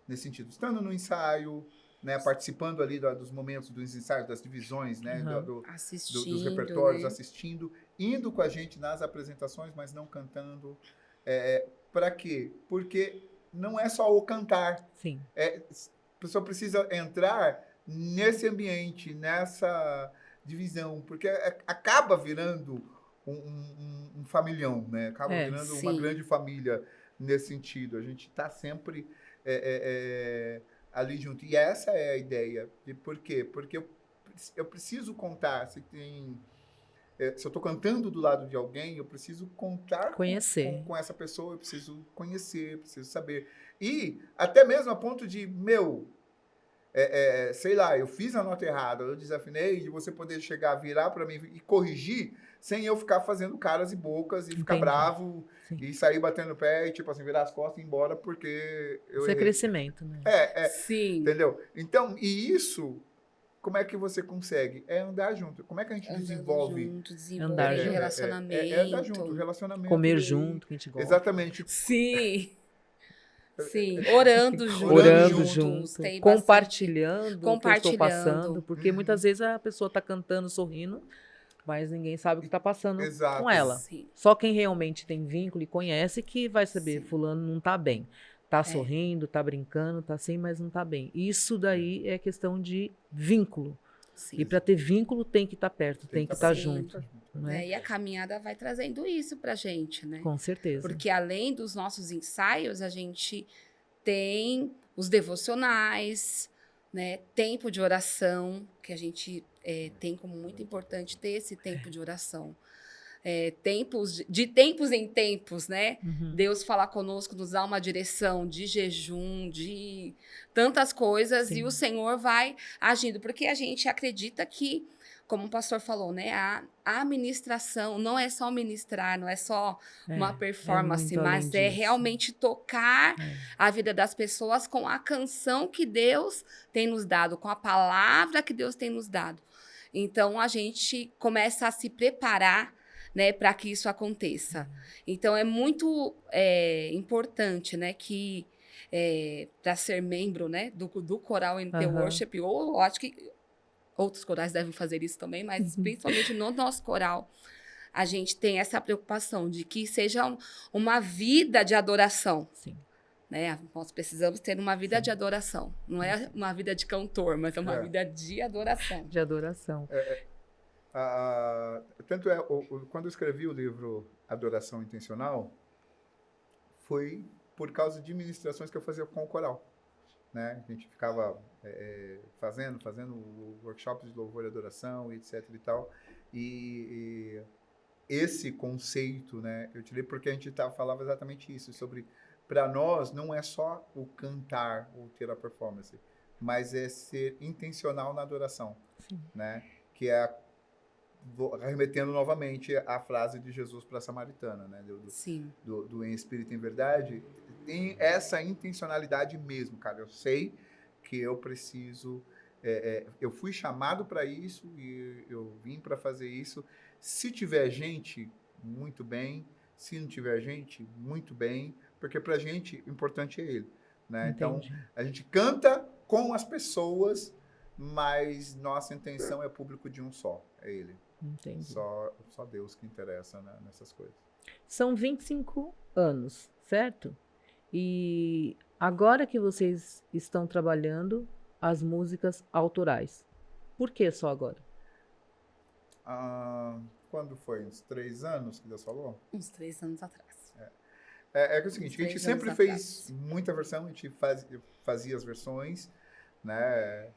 nesse sentido. Estando no ensaio, né, participando ali dos momentos dos ensaios, das divisões, né, dos repertórios, né? Assistindo, indo com a gente nas apresentações, mas não cantando. Para quê? Porque não é só o cantar. Sim. A pessoa precisa entrar nesse ambiente, nessa divisão, porque acaba virando um familhão, né? Acaba virando uma grande família nesse sentido. A gente está sempre ali junto. E essa é a ideia. E por quê? Porque eu preciso contar se tem... se eu estou cantando do lado de alguém, eu preciso contar com essa pessoa, eu preciso conhecer, preciso saber. E até mesmo a ponto de, sei lá, eu fiz a nota errada, eu desafinei, de você poder chegar, virar para mim e corrigir, sem eu ficar fazendo caras e bocas e ficar bravo e sair batendo o pé e, tipo assim, virar as costas e ir embora porque eu errei. Isso é crescimento, né? Sim. Entendeu? Então, e isso... Como é que você consegue? É andar junto. Como é que a gente desenvolve? Andar junto, relacionamento. Andar junto, relacionamento. Comer junto, que a gente gosta. Exatamente. Sim. Orando junto. Orando junto. Compartilhando o que eu estou passando. Porque muitas vezes a pessoa está cantando, sorrindo, mas ninguém sabe o que está passando com ela. Sim. Só quem realmente tem vínculo e conhece que vai saber, fulano não está bem. Tá sorrindo, tá brincando, tá assim, mas não tá bem. Isso daí é questão de vínculo. E para ter vínculo tem que estar perto, tem que estar junto. Né? E a caminhada vai trazendo isso pra gente, né? Com certeza. Porque além dos nossos ensaios, a gente tem os devocionais, né? Tempo de oração, que a gente tem como muito importante ter esse tempo de oração. de tempos em tempos, né? Uhum. Deus falar conosco, nos dá uma direção de jejum, de tantas coisas, Sim. e o Senhor vai agindo, porque a gente acredita que, como o pastor falou, né, a ministração não é só ministrar, não é só uma performance, muito além mas é disso. realmente tocar É. a vida das pessoas com a canção que Deus tem nos dado, com a palavra que Deus tem nos dado. Então, a gente começa a se preparar, né, para que isso aconteça. Então, é muito importante, né, que para ser membro, né, do coral NT Worship, ou acho que outros corais devem fazer isso também, mas principalmente no nosso coral, a gente tem essa preocupação de que seja uma vida de adoração. Sim. Né? Nós precisamos ter uma vida Sim. de adoração. Não é uma vida de cantor, mas é uma vida de adoração. De adoração. Tanto é, quando eu escrevi o livro Adoração Intencional, foi por causa de ministrações que eu fazia com o coral. Né? A gente ficava fazendo workshops de louvor e adoração, etc. e tal. E esse conceito, né, eu tirei porque a gente falava exatamente isso, sobre, para nós, não é só o cantar ou ter a performance, mas é ser intencional na adoração. Sim. Né? Que é, remetendo novamente à frase de Jesus para a Samaritana, né? Sim. Do em espírito e em verdade, tem essa intencionalidade mesmo, cara. Eu sei que eu preciso, eu fui chamado para isso e eu vim para fazer isso. Se tiver gente, muito bem. Se não tiver gente, muito bem, porque pra gente o importante é ele, né? Então, a gente canta com as pessoas, mas nossa intenção é público de um só, é ele. Entendi. Só Deus que interessa, né, nessas coisas. São 25 anos, certo? E agora que vocês estão trabalhando as músicas autorais, por que só agora? Quando foi? Uns 3 anos que Deus falou? Uns 3 anos atrás. É que é o seguinte, a gente sempre fez muita versão, a gente fazia as versões, né?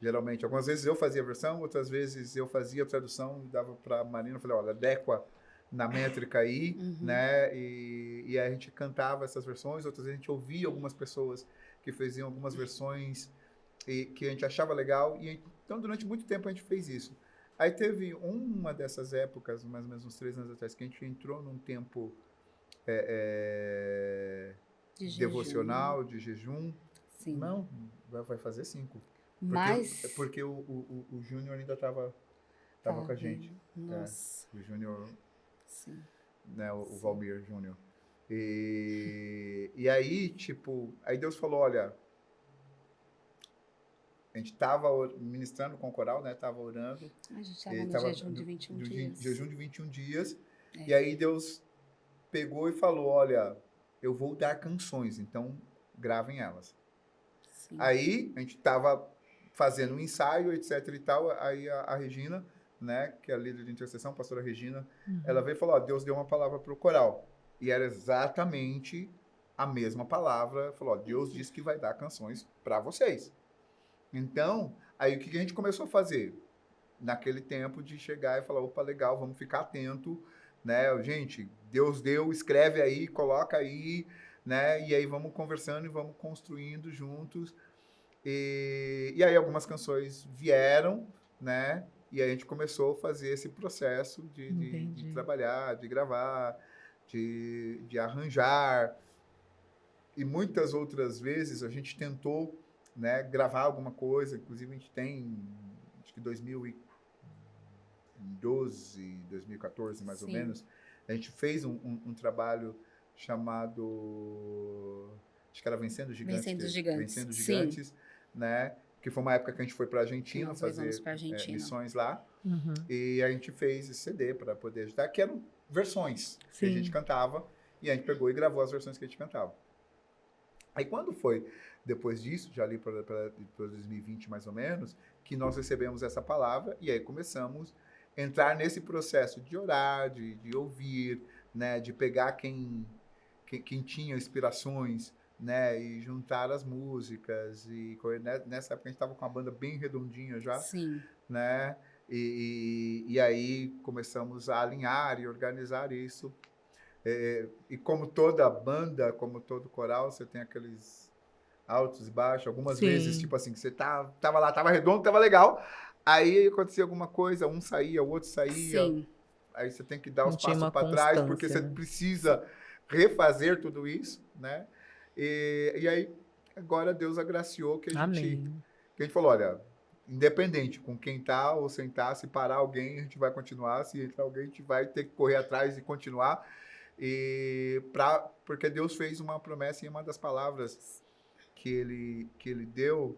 Geralmente, algumas vezes eu fazia a versão, outras vezes eu fazia a tradução e dava para a Marina, falei, olha, adequa na métrica aí, né? E aí a gente cantava essas versões, outras vezes a gente ouvia algumas pessoas que faziam algumas versões e que a gente achava legal, e então durante muito tempo a gente fez isso. Aí teve uma dessas épocas, mais ou menos uns 3 anos atrás, que a gente entrou num tempo devocional, de jejum. Sim. Não, vai fazer 5. Mas... Porque o Júnior ainda estava com a gente. Nossa. O Júnior, sim. Né, o Valmir Júnior. E aí, tipo, aí Deus falou, olha, a gente estava ministrando com o coral, né? Tava orando. A gente estava no jejum de 21 dias. Jejum de 21 dias. E aí Deus pegou e falou, olha, eu vou dar canções, então gravem elas. Sim. Aí a gente estava fazendo um ensaio, etc e tal, aí a Regina, né, que é a líder de intercessão, a pastora Regina, ela veio e falou, ó, Deus deu uma palavra para o coral. E era exatamente a mesma palavra, falou, ó, Deus disse que vai dar canções para vocês. Então, aí o que a gente começou a fazer? Naquele tempo de chegar e falar, opa, legal, vamos ficar atento, né? Gente, Deus deu, escreve aí, coloca aí, né? E aí vamos conversando e vamos construindo juntos. E aí algumas canções vieram, né? E aí a gente começou a fazer esse processo de trabalhar, de gravar, de arranjar. E muitas outras vezes a gente tentou, né, gravar alguma coisa. Inclusive a gente tem, acho que 2012, 2014 mais ou menos, a gente fez um trabalho chamado, acho que era Vencendo Gigantes. Vencendo Gigantes, né? Que foi uma época que a gente foi para a Argentina fazer missões lá. E a gente fez esse CD para poder ajudar, que eram versões que a gente cantava, e a gente pegou e gravou as versões que a gente cantava. Aí quando foi depois disso, já ali para 2020 mais ou menos, que nós recebemos essa palavra, e aí começamos a entrar nesse processo de orar, de ouvir, né, de pegar quem tinha inspirações, né, e juntar as músicas. E nessa época a gente estava com uma banda bem redondinha já, né, E aí começamos a alinhar e organizar isso. E como toda banda, como todo coral, você tem aqueles altos e baixos. Algumas vezes, Sim. tipo assim, que você tava lá, tava redondo, tava legal. Aí acontecia alguma coisa, um saía, o outro saía. Sim. Aí você tem que dar Não os tinha passos uma para trás, porque constância, você né? precisa refazer tudo isso, né? E aí, agora Deus agraciou que a Amém. gente falou, olha, independente com quem tá ou sem tá, se parar alguém, a gente vai continuar, se entrar alguém, a gente vai ter que correr atrás e continuar. Porque Deus fez uma promessa e uma das palavras que ele deu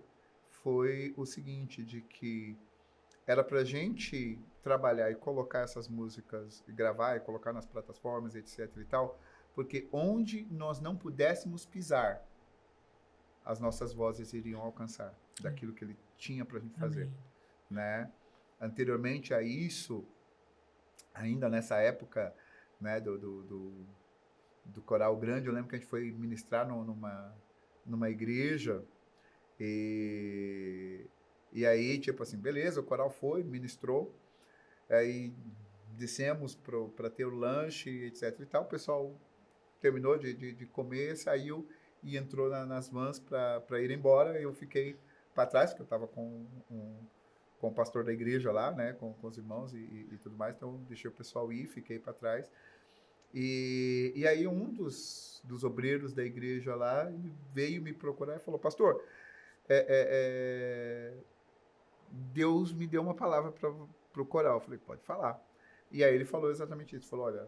foi o seguinte, de que era pra gente trabalhar e colocar essas músicas, e gravar e colocar nas plataformas, etc e tal, porque onde nós não pudéssemos pisar, as nossas vozes iriam alcançar daquilo que ele tinha pra gente fazer, Amém. né? Anteriormente a isso, ainda nessa época, né, do Coral Grande, eu lembro que a gente foi ministrar numa igreja e aí, tipo assim, beleza, o coral foi, ministrou, aí descemos para ter o lanche, etc e tal, o pessoal terminou de comer, saiu e entrou nas vans para ir embora, eu fiquei para trás, porque eu estava com o pastor da igreja lá, né, com os irmãos e tudo mais, então deixei o pessoal ir, fiquei para trás. E aí um dos obreiros da igreja lá ele veio me procurar e falou, pastor, Deus me deu uma palavra para o coral. Eu falei, pode falar. E aí ele falou exatamente isso. Falou, olha,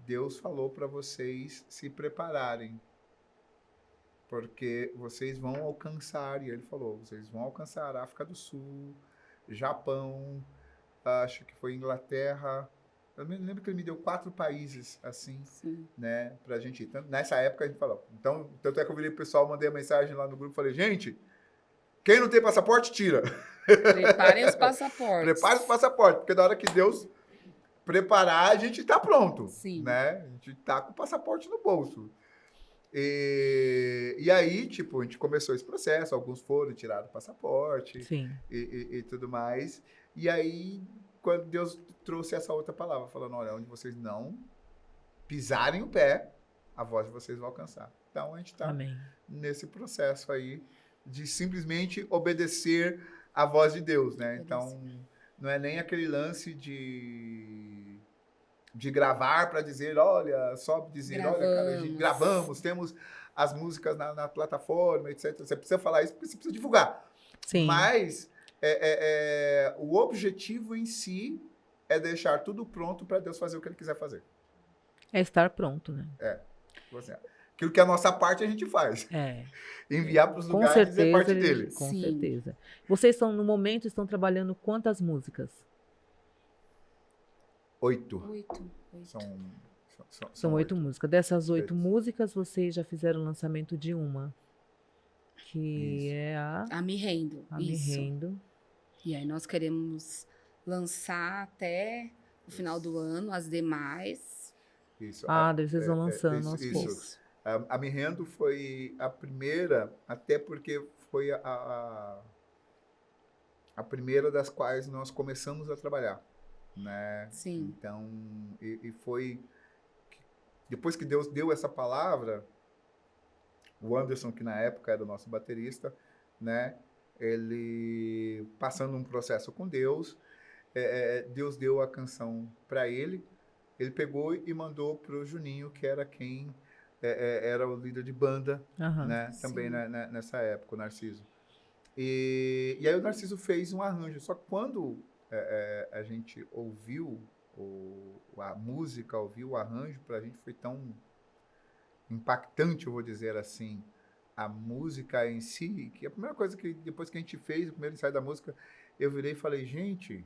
Deus falou para vocês se prepararem, porque vocês vão alcançar, e ele falou, vocês vão alcançar a África do Sul, Japão, acho que foi Inglaterra. Eu me lembro que ele me deu 4 países, assim, Sim. né, pra gente ir. Então, nessa época a gente falou. Então, tanto é que eu virei pro pessoal, mandei a mensagem lá no grupo, falei, gente, quem não tem passaporte, tira. Preparem os passaportes. Prepare os passaportes, porque na hora que Deus preparar, a gente tá pronto, Sim. né? A gente tá com o passaporte no bolso. E aí, tipo, a gente começou esse processo, alguns foram tiraram o passaporte Sim. e tudo mais. E aí, quando Deus trouxe essa outra palavra, falando, olha, onde vocês não pisarem o pé, a voz de vocês vai alcançar. Então, a gente tá Amém. nesse processo aí de simplesmente obedecer a voz de Deus, né? Então, não é nem aquele lance de gravar para dizer, olha, só dizer, olha, cara, a gente gravamos, temos as músicas na plataforma, etc. Você precisa falar isso porque você precisa divulgar. Sim. Mas o objetivo em si é deixar tudo pronto para Deus fazer o que Ele quiser fazer. É estar pronto, né? Aquilo que é a nossa parte, a gente faz. Enviar para os Com lugares certeza, é parte dele. Com Sim. certeza. Vocês estão, no momento, estão trabalhando quantas músicas? 8. São 8 músicas. Dessas 8 músicas, vocês já fizeram o lançamento de uma. Que Isso. é A Me Rendo. a Me Isso. Rendo. E aí nós queremos lançar até o final do ano as demais. Isso. Daí vocês vão lançando aos isso. poucos. A Me Rendo foi a primeira, até porque foi a primeira das quais nós começamos a trabalhar, né? Sim. Então, e foi... Depois que Deus deu essa palavra, o Anderson, que na época era o nosso baterista, né? Ele, passando um processo com Deus, Deus deu a canção para ele pegou e mandou pro Juninho, que era quem era o líder de banda, né? Também nessa época, o Narciso. E aí o Narciso fez um arranjo. Só que quando a gente ouviu a música, ouviu o arranjo, pra gente foi tão impactante, eu vou dizer assim, a música em si, que a primeira coisa que depois que a gente fez, o primeiro ensaio da música, eu virei e falei, gente,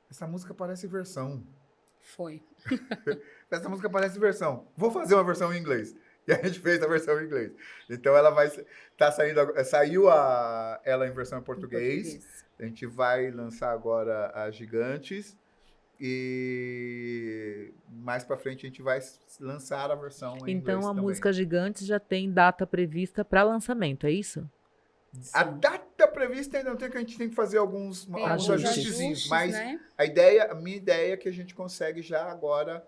essa música parece versão. Foi. Essa música parece versão. Vou fazer uma versão em inglês. E a gente fez a versão em inglês. Então ela vai tá saindo, saiu ela em versão em português. A gente vai lançar agora a Gigantes e mais para frente a gente vai lançar a versão em inglês. Então a também. música Gigantes já tem data prevista para lançamento, é isso? A data prevista ainda não tem, que a gente tem que fazer alguns alguns ajustezinhos, mas né? a minha ideia é que a gente consegue já agora,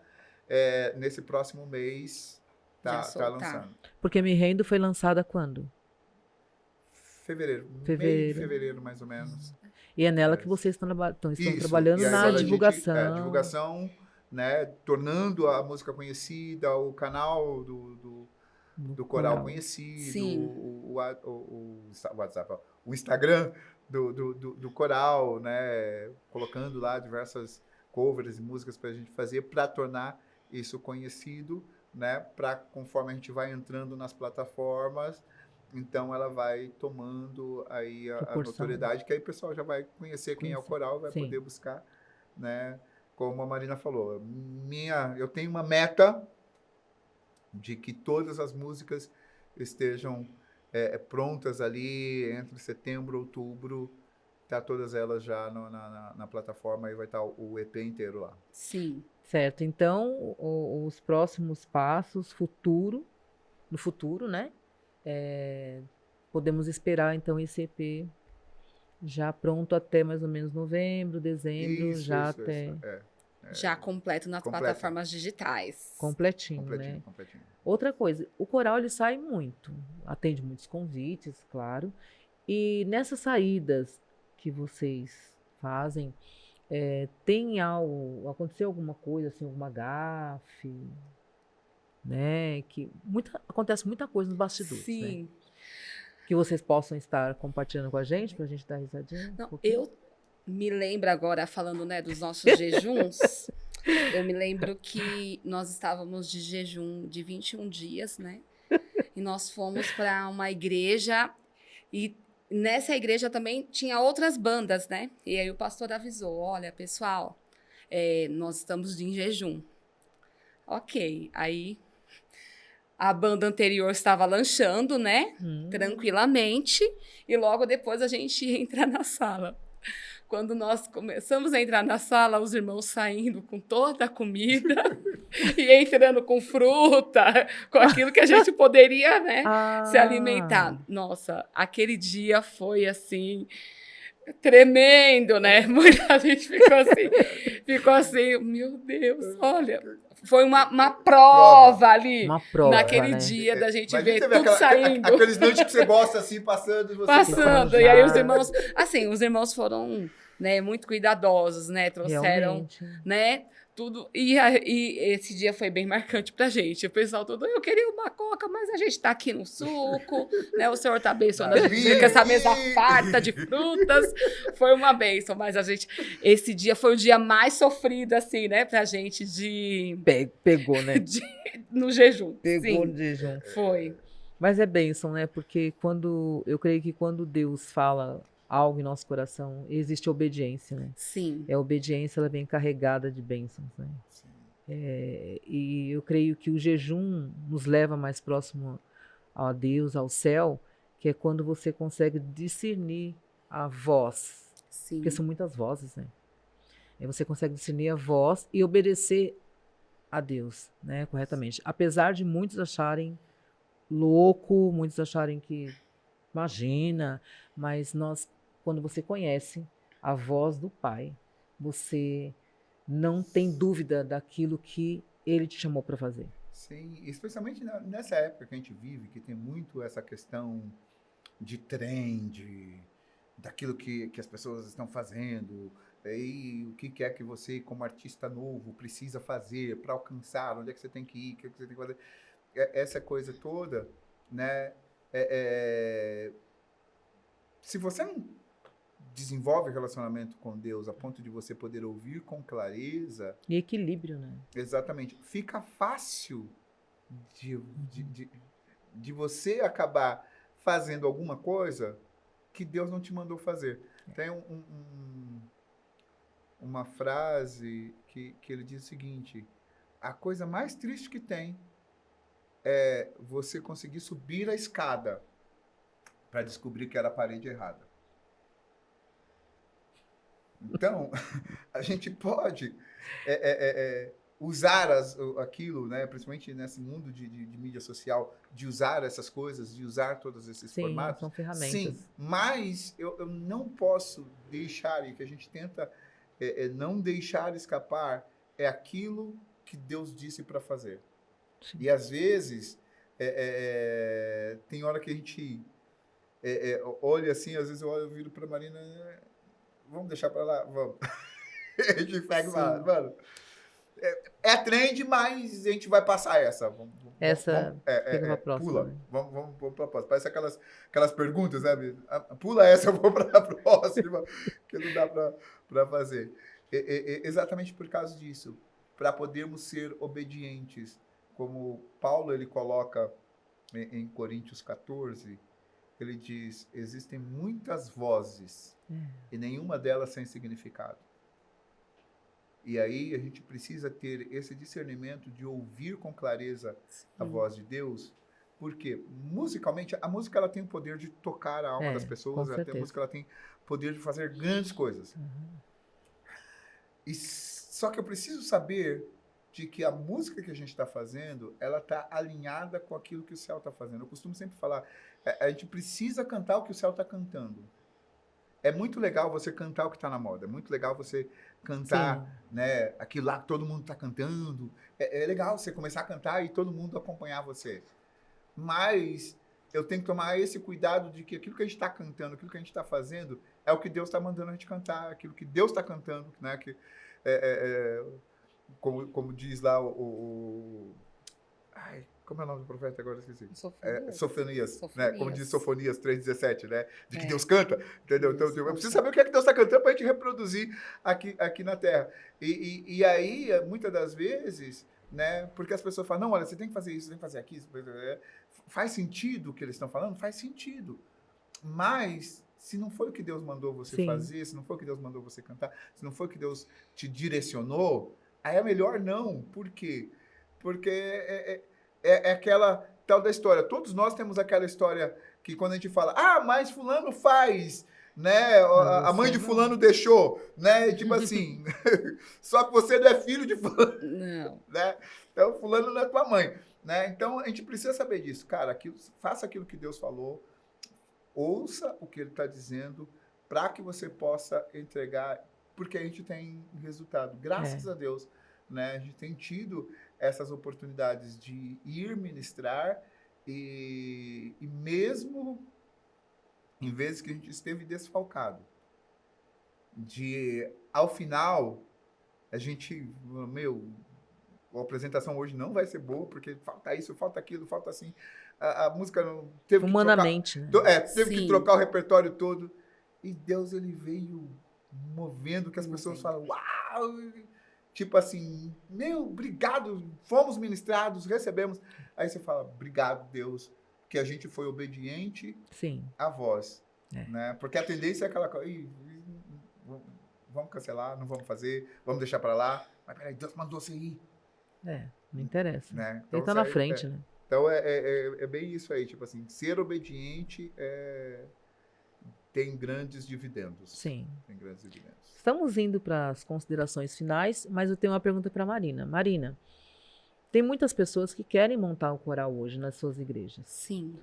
nesse próximo mês, Já tá soltar. lançando. Porque Me Rendo foi lançada quando? Fevereiro. Fevereiro. Meio de fevereiro, mais ou menos. E é nela que vocês estão Isso. trabalhando E aí na agora divulgação. divulgação, né? Tornando a música conhecida, o canal do coral conhecido, Sim. o WhatsApp, ó, o Instagram do coral, né? Colocando lá diversas covers e músicas para a gente fazer, para tornar isso conhecido, né? Para conforme a gente vai entrando nas plataformas, então ela vai tomando aí a Proporção. notoriedade, que aí o pessoal já vai conhecer quem é o coral, vai Sim. poder buscar, né? Como a Marina falou, eu tenho uma meta de que todas as músicas estejam prontas ali entre setembro e outubro, tá todas elas já na plataforma, e vai estar o EP inteiro lá. Sim. Certo. Então, os próximos passos, no futuro, né? Podemos esperar, então, esse EP já pronto até mais ou menos novembro, dezembro, Isso. Já completo nas Completo. plataformas digitais. completinho, né? Completinho. Outra coisa, o coral ele sai muito, atende muitos convites, claro. E nessas saídas que vocês fazem, aconteceu alguma coisa, assim, alguma gafe, né? Acontece muita coisa nos bastidores, né? Sim. Que vocês possam estar compartilhando com a gente, pra gente dar risadinha. Não, pouquinho. eu me lembro agora, falando, né, dos nossos jejuns, eu me lembro que nós estávamos de jejum de 21 dias, né? E nós fomos para uma igreja e nessa igreja também tinha outras bandas, né? E aí o pastor avisou, olha, pessoal, nós estamos em jejum. Ok, aí a banda anterior estava lanchando, né? Tranquilamente. E logo depois a gente entra na sala. Quando nós começamos a entrar na sala, os irmãos saindo com toda a comida e entrando com fruta, com aquilo que a gente poderia, né, se alimentar. Nossa, aquele dia foi assim tremendo, né? Muita gente ficou assim, meu Deus, olha. Foi uma prova ali, Uma prova, naquele né? dia da gente Imagina ver você tudo saindo. Aqueles lanches que você gosta assim, passando. E você Passando, e aí os irmãos foram, né, muito cuidadosos, né, trouxeram, Realmente. né, tudo, e esse dia foi bem marcante pra gente, o pessoal todo, eu queria uma coca, mas a gente tá aqui no suco, né, o senhor tá abençoando a gente com essa mesa farta de frutas, foi uma bênção, mas esse dia foi o dia mais sofrido, assim, né, pra gente Pegou, né? no jejum, Pegou sim, no jejum. foi. Mas é bênção, né? Porque eu creio que quando Deus fala algo em nosso coração, existe obediência, né? Sim. A obediência, ela vem carregada de bênçãos, né? E eu creio que o jejum nos leva mais próximo a Deus, ao céu, que é quando você consegue discernir a voz. Sim. Porque são muitas vozes, né? Aí você consegue discernir a voz e obedecer a Deus, né? Corretamente. Apesar de muitos acharem louco, muitos acharem que imagina, mas quando você conhece a voz do Pai, você não tem dúvida daquilo que Ele te chamou para fazer. Sim, especialmente nessa época que a gente vive, que tem muito essa questão de trend, daquilo que as pessoas estão fazendo, e o que é que você, como artista novo, precisa fazer para alcançar, onde é que você tem que ir, o que é que você tem que fazer. Essa coisa toda, né? Se você não desenvolve relacionamento com Deus a ponto de você poder ouvir com clareza... E equilíbrio, né? Exatamente. Fica fácil de você acabar fazendo alguma coisa que Deus não te mandou fazer. Tem uma frase que ele diz o seguinte: a coisa mais triste que tem é você conseguir subir a escada para descobrir que era a parede errada. Então, a gente pode usar aquilo, né? Principalmente nesse mundo de mídia social, de usar essas coisas, de usar todos esses Sim, formatos. são ferramentas. Sim, mas eu não posso deixar, e que a gente tenta não deixar escapar, é aquilo que Deus disse para fazer. Sim. E às vezes, tem hora que a gente olha assim, às vezes eu olho, eu viro para Marina, vamos deixar para lá? Vamos. A gente segue lá, mano. É trend, mas a gente vai passar essa. Essa fica pra próxima. Pula. Né? Vamos pra próxima. Parece aquelas perguntas, sabe? Pula essa, eu vou pra próxima, que não dá pra fazer. Exatamente por causa disso. Para podermos ser obedientes. Como Paulo ele coloca em Coríntios 14, ele diz, existem muitas vozes e nenhuma delas sem significado. E aí a gente precisa ter esse discernimento de ouvir com clareza a voz de Deus, porque musicalmente, a música ela tem o poder de tocar a alma das pessoas, a música ela tem o poder de fazer grandes coisas. Só que eu preciso saber de que a música que a gente está fazendo, ela está alinhada com aquilo que o céu está fazendo. Eu costumo sempre falar, a gente precisa cantar o que o céu está cantando. É muito legal você cantar o que está na moda. É muito legal você cantar, né, aquilo lá que todo mundo está cantando. É legal você começar a cantar e todo mundo acompanhar você. Mas eu tenho que tomar esse cuidado de que aquilo que a gente está cantando, aquilo que a gente está fazendo, é o que Deus está mandando a gente cantar, aquilo que Deus está cantando, né? Que, como diz lá ai, como é o nome do profeta agora? Esqueci. Sofonias, né? Como diz Sofonias 3,17, né? De que Deus canta, entendeu? Então, eu preciso saber o que é que Deus está cantando para a gente reproduzir aqui na Terra. E aí, muitas das vezes, né? Porque as pessoas falam, não, olha, você tem que fazer isso, você tem que fazer aquilo. Faz sentido o que eles estão falando? Faz sentido. Mas, se não foi o que Deus mandou você fazer, se não foi o que Deus mandou você cantar, se não foi o que Deus te direcionou, aí é melhor não. Por quê? Porque é aquela tal da história. Todos nós temos aquela história que quando a gente fala, mas fulano faz, né? A mãe de fulano deixou, né? Tipo assim, só que você não é filho de fulano. Não. Né? Então, fulano não é tua mãe. Né? Então, a gente precisa saber disso. Cara, faça aquilo que Deus falou, ouça o que Ele está dizendo, para que você possa entregar, porque a gente tem resultado. Graças a Deus, né? A gente tem tido essas oportunidades de ir ministrar e mesmo em vezes que a gente esteve desfalcado, ao final, a gente, a apresentação hoje não vai ser boa, porque falta isso, falta aquilo, falta assim, a música não teve humanamente, que trocar, teve que trocar o repertório todo, e Deus ele veio movendo que as pessoas falam, uau! Tipo assim, obrigado, fomos ministrados, recebemos. Aí você fala, obrigado, Deus, que a gente foi obediente à voz. Né? Porque a tendência é aquela coisa, vamos cancelar, não vamos fazer, vamos deixar para lá. Mas peraí, Deus mandou você ir. Não interessa. Né? Então, ele tá na frente, né? Então é bem isso aí, tipo assim, ser obediente tem grandes dividendos. Sim. Tem grandes dividendos. Estamos indo para as considerações finais, mas eu tenho uma pergunta para Marina. Marina, tem muitas pessoas que querem montar um coral hoje nas suas igrejas. Sim.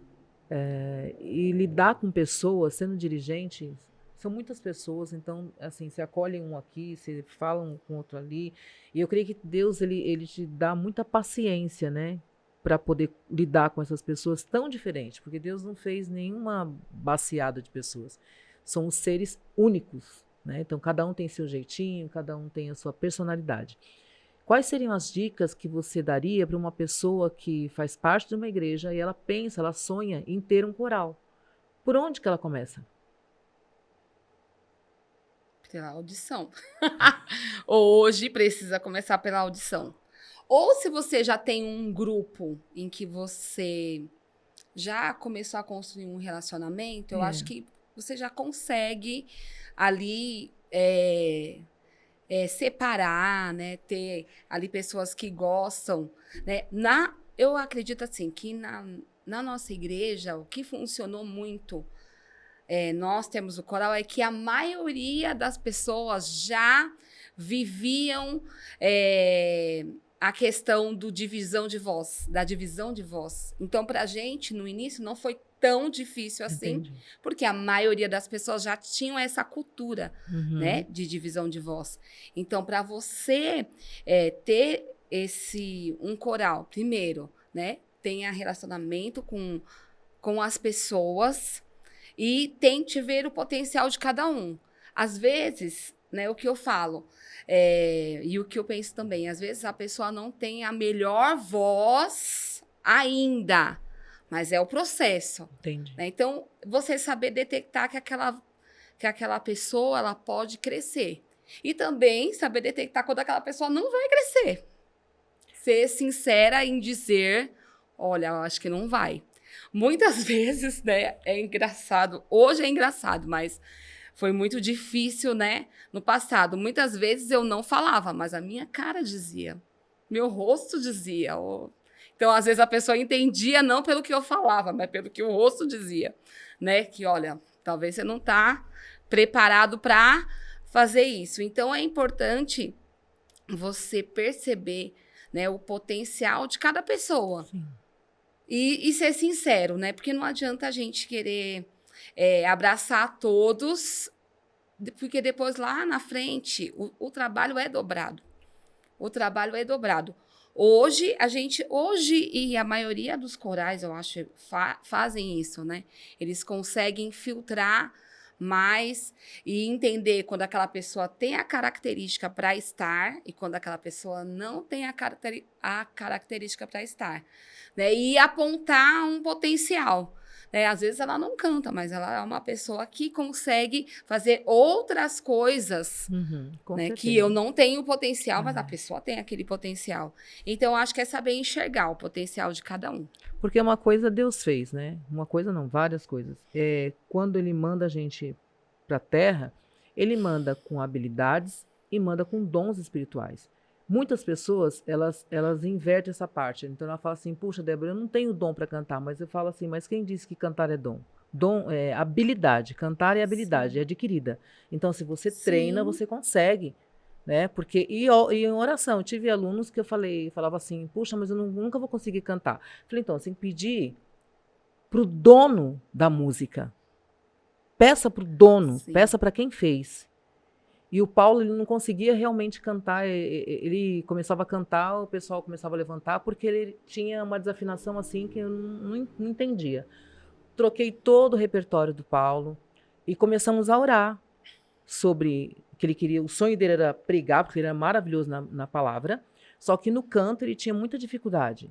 E lidar com pessoas, sendo dirigente, são muitas pessoas, então, assim, você acolhe um aqui, você fala um com outro ali, e eu creio que Deus, ele te dá muita paciência, né, para poder lidar com essas pessoas tão diferentes, porque Deus não fez nenhuma baciada de pessoas, são os seres únicos, né, então cada um tem seu jeitinho, cada um tem a sua personalidade. Quais seriam as dicas que você daria para uma pessoa que faz parte de uma igreja e ela pensa, ela sonha em ter um coral? Por onde que ela começa? Pela audição. Hoje precisa começar pela audição. Ou se você já tem um grupo em que você já começou a construir um relacionamento, eu acho que você já consegue ali separar, né? Ter ali pessoas que gostam, né? Eu acredito assim que na nossa igreja o que funcionou muito, nós temos o coral, é que a maioria das pessoas já viviam a questão do divisão de voz, da divisão de voz. Então, para a gente, no início, não foi tão difícil assim, Entendi. porque a maioria das pessoas já tinham essa cultura, Uhum. né, de divisão de voz. Então, para você ter um coral, primeiro, né, tenha relacionamento com as pessoas e tente ver o potencial de cada um. Às vezes, né, o que eu falo, e o que eu penso também, às vezes a pessoa não tem a melhor voz ainda, mas é o processo. Entendi. Né? Então, você saber detectar que aquela pessoa ela pode crescer. E também saber detectar quando aquela pessoa não vai crescer. Ser sincera em dizer, olha, eu acho que não vai. Muitas vezes, né, é engraçado. Hoje é engraçado, mas foi muito difícil, né, no passado. Muitas vezes eu não falava, mas a minha cara dizia. Meu rosto dizia. Então, às vezes, a pessoa entendia não pelo que eu falava, mas pelo que o rosto dizia, né? Que, olha, talvez você não está preparado para fazer isso. Então, é importante você perceber, né, o potencial de cada pessoa. Sim. E ser sincero, né? Porque não adianta a gente querer abraçar todos, porque depois, lá na frente, o trabalho é dobrado. O trabalho é dobrado. Hoje, e a maioria dos corais, eu acho, fazem isso, né? Eles conseguem filtrar mais e entender quando aquela pessoa tem a característica para estar e quando aquela pessoa não tem a característica para estar. Né? E apontar um potencial. Né? Às vezes ela não canta, mas ela é uma pessoa que consegue fazer outras coisas, Com né? certeza. Que eu não tenho potencial, mas a pessoa tem aquele potencial. Então, eu acho que é saber enxergar o potencial de cada um. Porque uma coisa Deus fez, né? Uma coisa não, várias coisas. Quando ele manda a gente para a Terra, ele manda com habilidades e manda com dons espirituais. Muitas pessoas, elas invertem essa parte. Então, ela fala assim, puxa, Débora, eu não tenho dom para cantar. Mas eu falo assim, mas quem disse que cantar é dom? Dom é habilidade. Cantar é habilidade, Sim. é adquirida. Então, se você Sim. treina, você consegue. Né? Porque, e em oração, eu tive alunos que eu falava assim, puxa, mas eu nunca vou conseguir cantar. Falei, então, você tem que pedir para o dono da música. Peça para o dono, Sim. peça para quem fez. E o Paulo, ele não conseguia realmente cantar, ele começava a cantar, o pessoal começava a levantar, porque ele tinha uma desafinação assim que eu não entendia. Troquei todo o repertório do Paulo e começamos a orar sobre que ele queria, o sonho dele era pregar, porque ele era maravilhoso na palavra, só que no canto ele tinha muita dificuldade.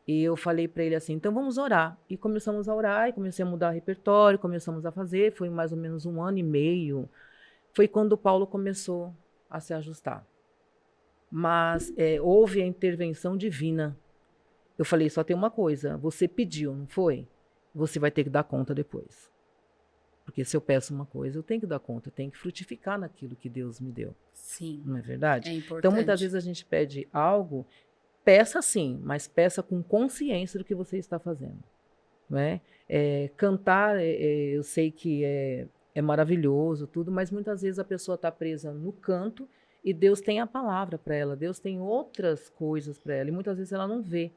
E eu falei para ele assim, então vamos orar. E começamos a orar, e comecei a mudar o repertório, começamos a fazer, foi mais ou menos 1 ano e meio, foi quando o Paulo começou a se ajustar. Mas houve a intervenção divina. Eu falei, só tem uma coisa, você pediu, não foi? Você vai ter que dar conta depois. Porque se eu peço uma coisa, eu tenho que dar conta, eu tenho que frutificar naquilo que Deus me deu. Sim. Não é verdade? É importante. Então, muitas vezes a gente pede algo, peça sim, mas peça com consciência do que você está fazendo. Não é? Cantar, eu sei que é maravilhoso, tudo, mas muitas vezes a pessoa está presa no canto e Deus tem a palavra para ela, Deus tem outras coisas para ela, e muitas vezes ela não vê.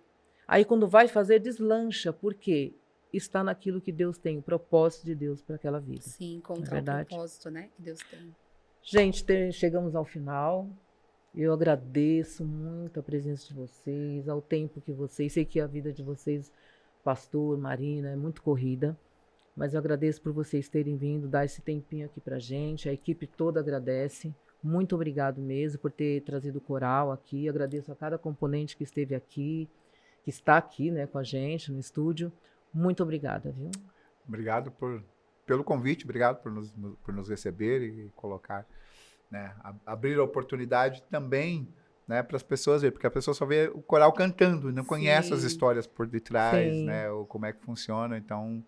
Aí, quando vai fazer, deslancha. Por quê? Está naquilo que Deus tem, o propósito de Deus para aquela vida. Sim, encontrar o propósito, né, que Deus tem. Gente, chegamos ao final. Eu agradeço muito a presença de vocês, ao tempo que vocês... Sei que a vida de vocês, Pastor, Marina, é muito corrida, mas eu agradeço por vocês terem vindo, dar esse tempinho aqui pra gente. A equipe toda agradece. Muito obrigado mesmo por ter trazido o coral aqui. Agradeço a cada componente que esteve aqui, que está aqui, né, com a gente no estúdio. Muito obrigada, viu? Obrigado pelo convite, obrigado por nos receber e colocar, né, abrir a oportunidade também, né, para as pessoas verem, porque a pessoa só vê o coral cantando, não conhece as histórias por detrás, né, ou como é que funciona. Então,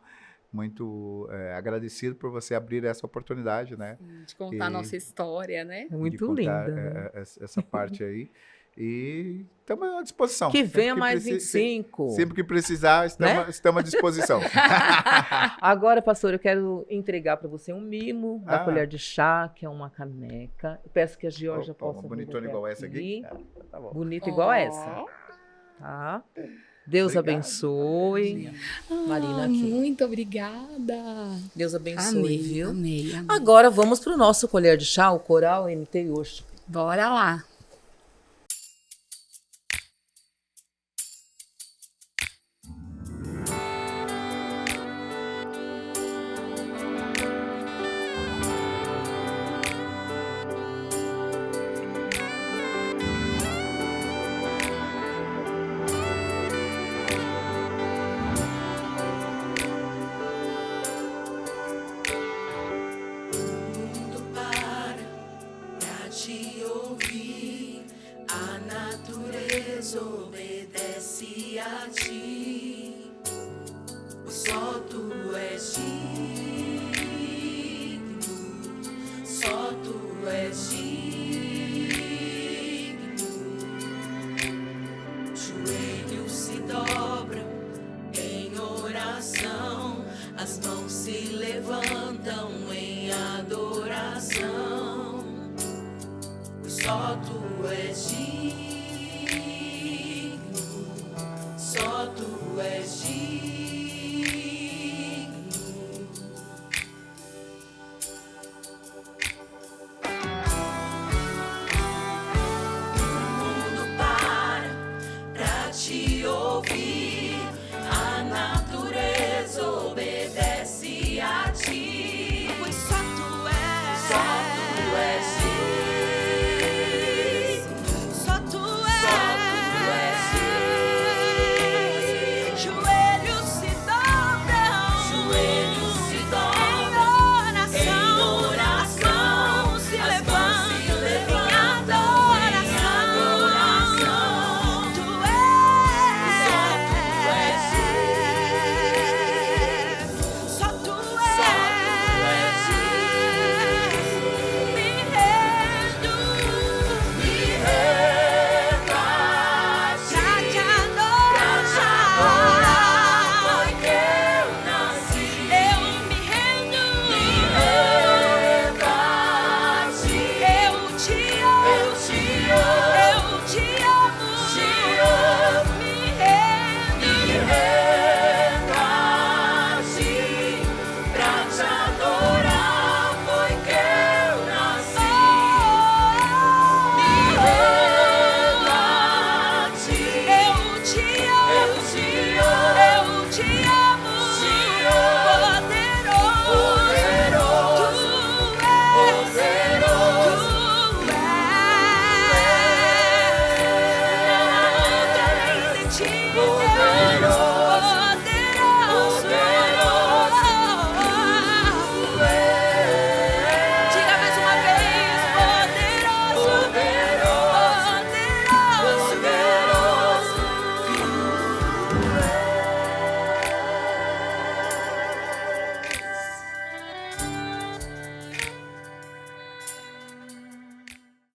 muito agradecido por você abrir essa oportunidade, né? De contar a nossa história, né? Muito de contar, linda. essa parte aí. E estamos à disposição. Que Sempre venha mais preci- 25. Sempre que precisar, Né? estamos à disposição. Agora, pastor, eu quero entregar para você um mimo da Ah. colher de chá, que é uma caneca. Eu peço que a Georgia Opa, uma possa bonitona devolver igual essa aqui? Ah, tá bom. Bonita igual essa. Tá? Deus Obrigado. abençoe. Marina aqui. Muito obrigada. Deus abençoe, Amei, viu? amei, amei. Agora vamos para o nosso colher de chá, o Coral NT Yoshi. Bora lá. Mundo para pra te ouvir, a natureza obedece a ti, pois só tu és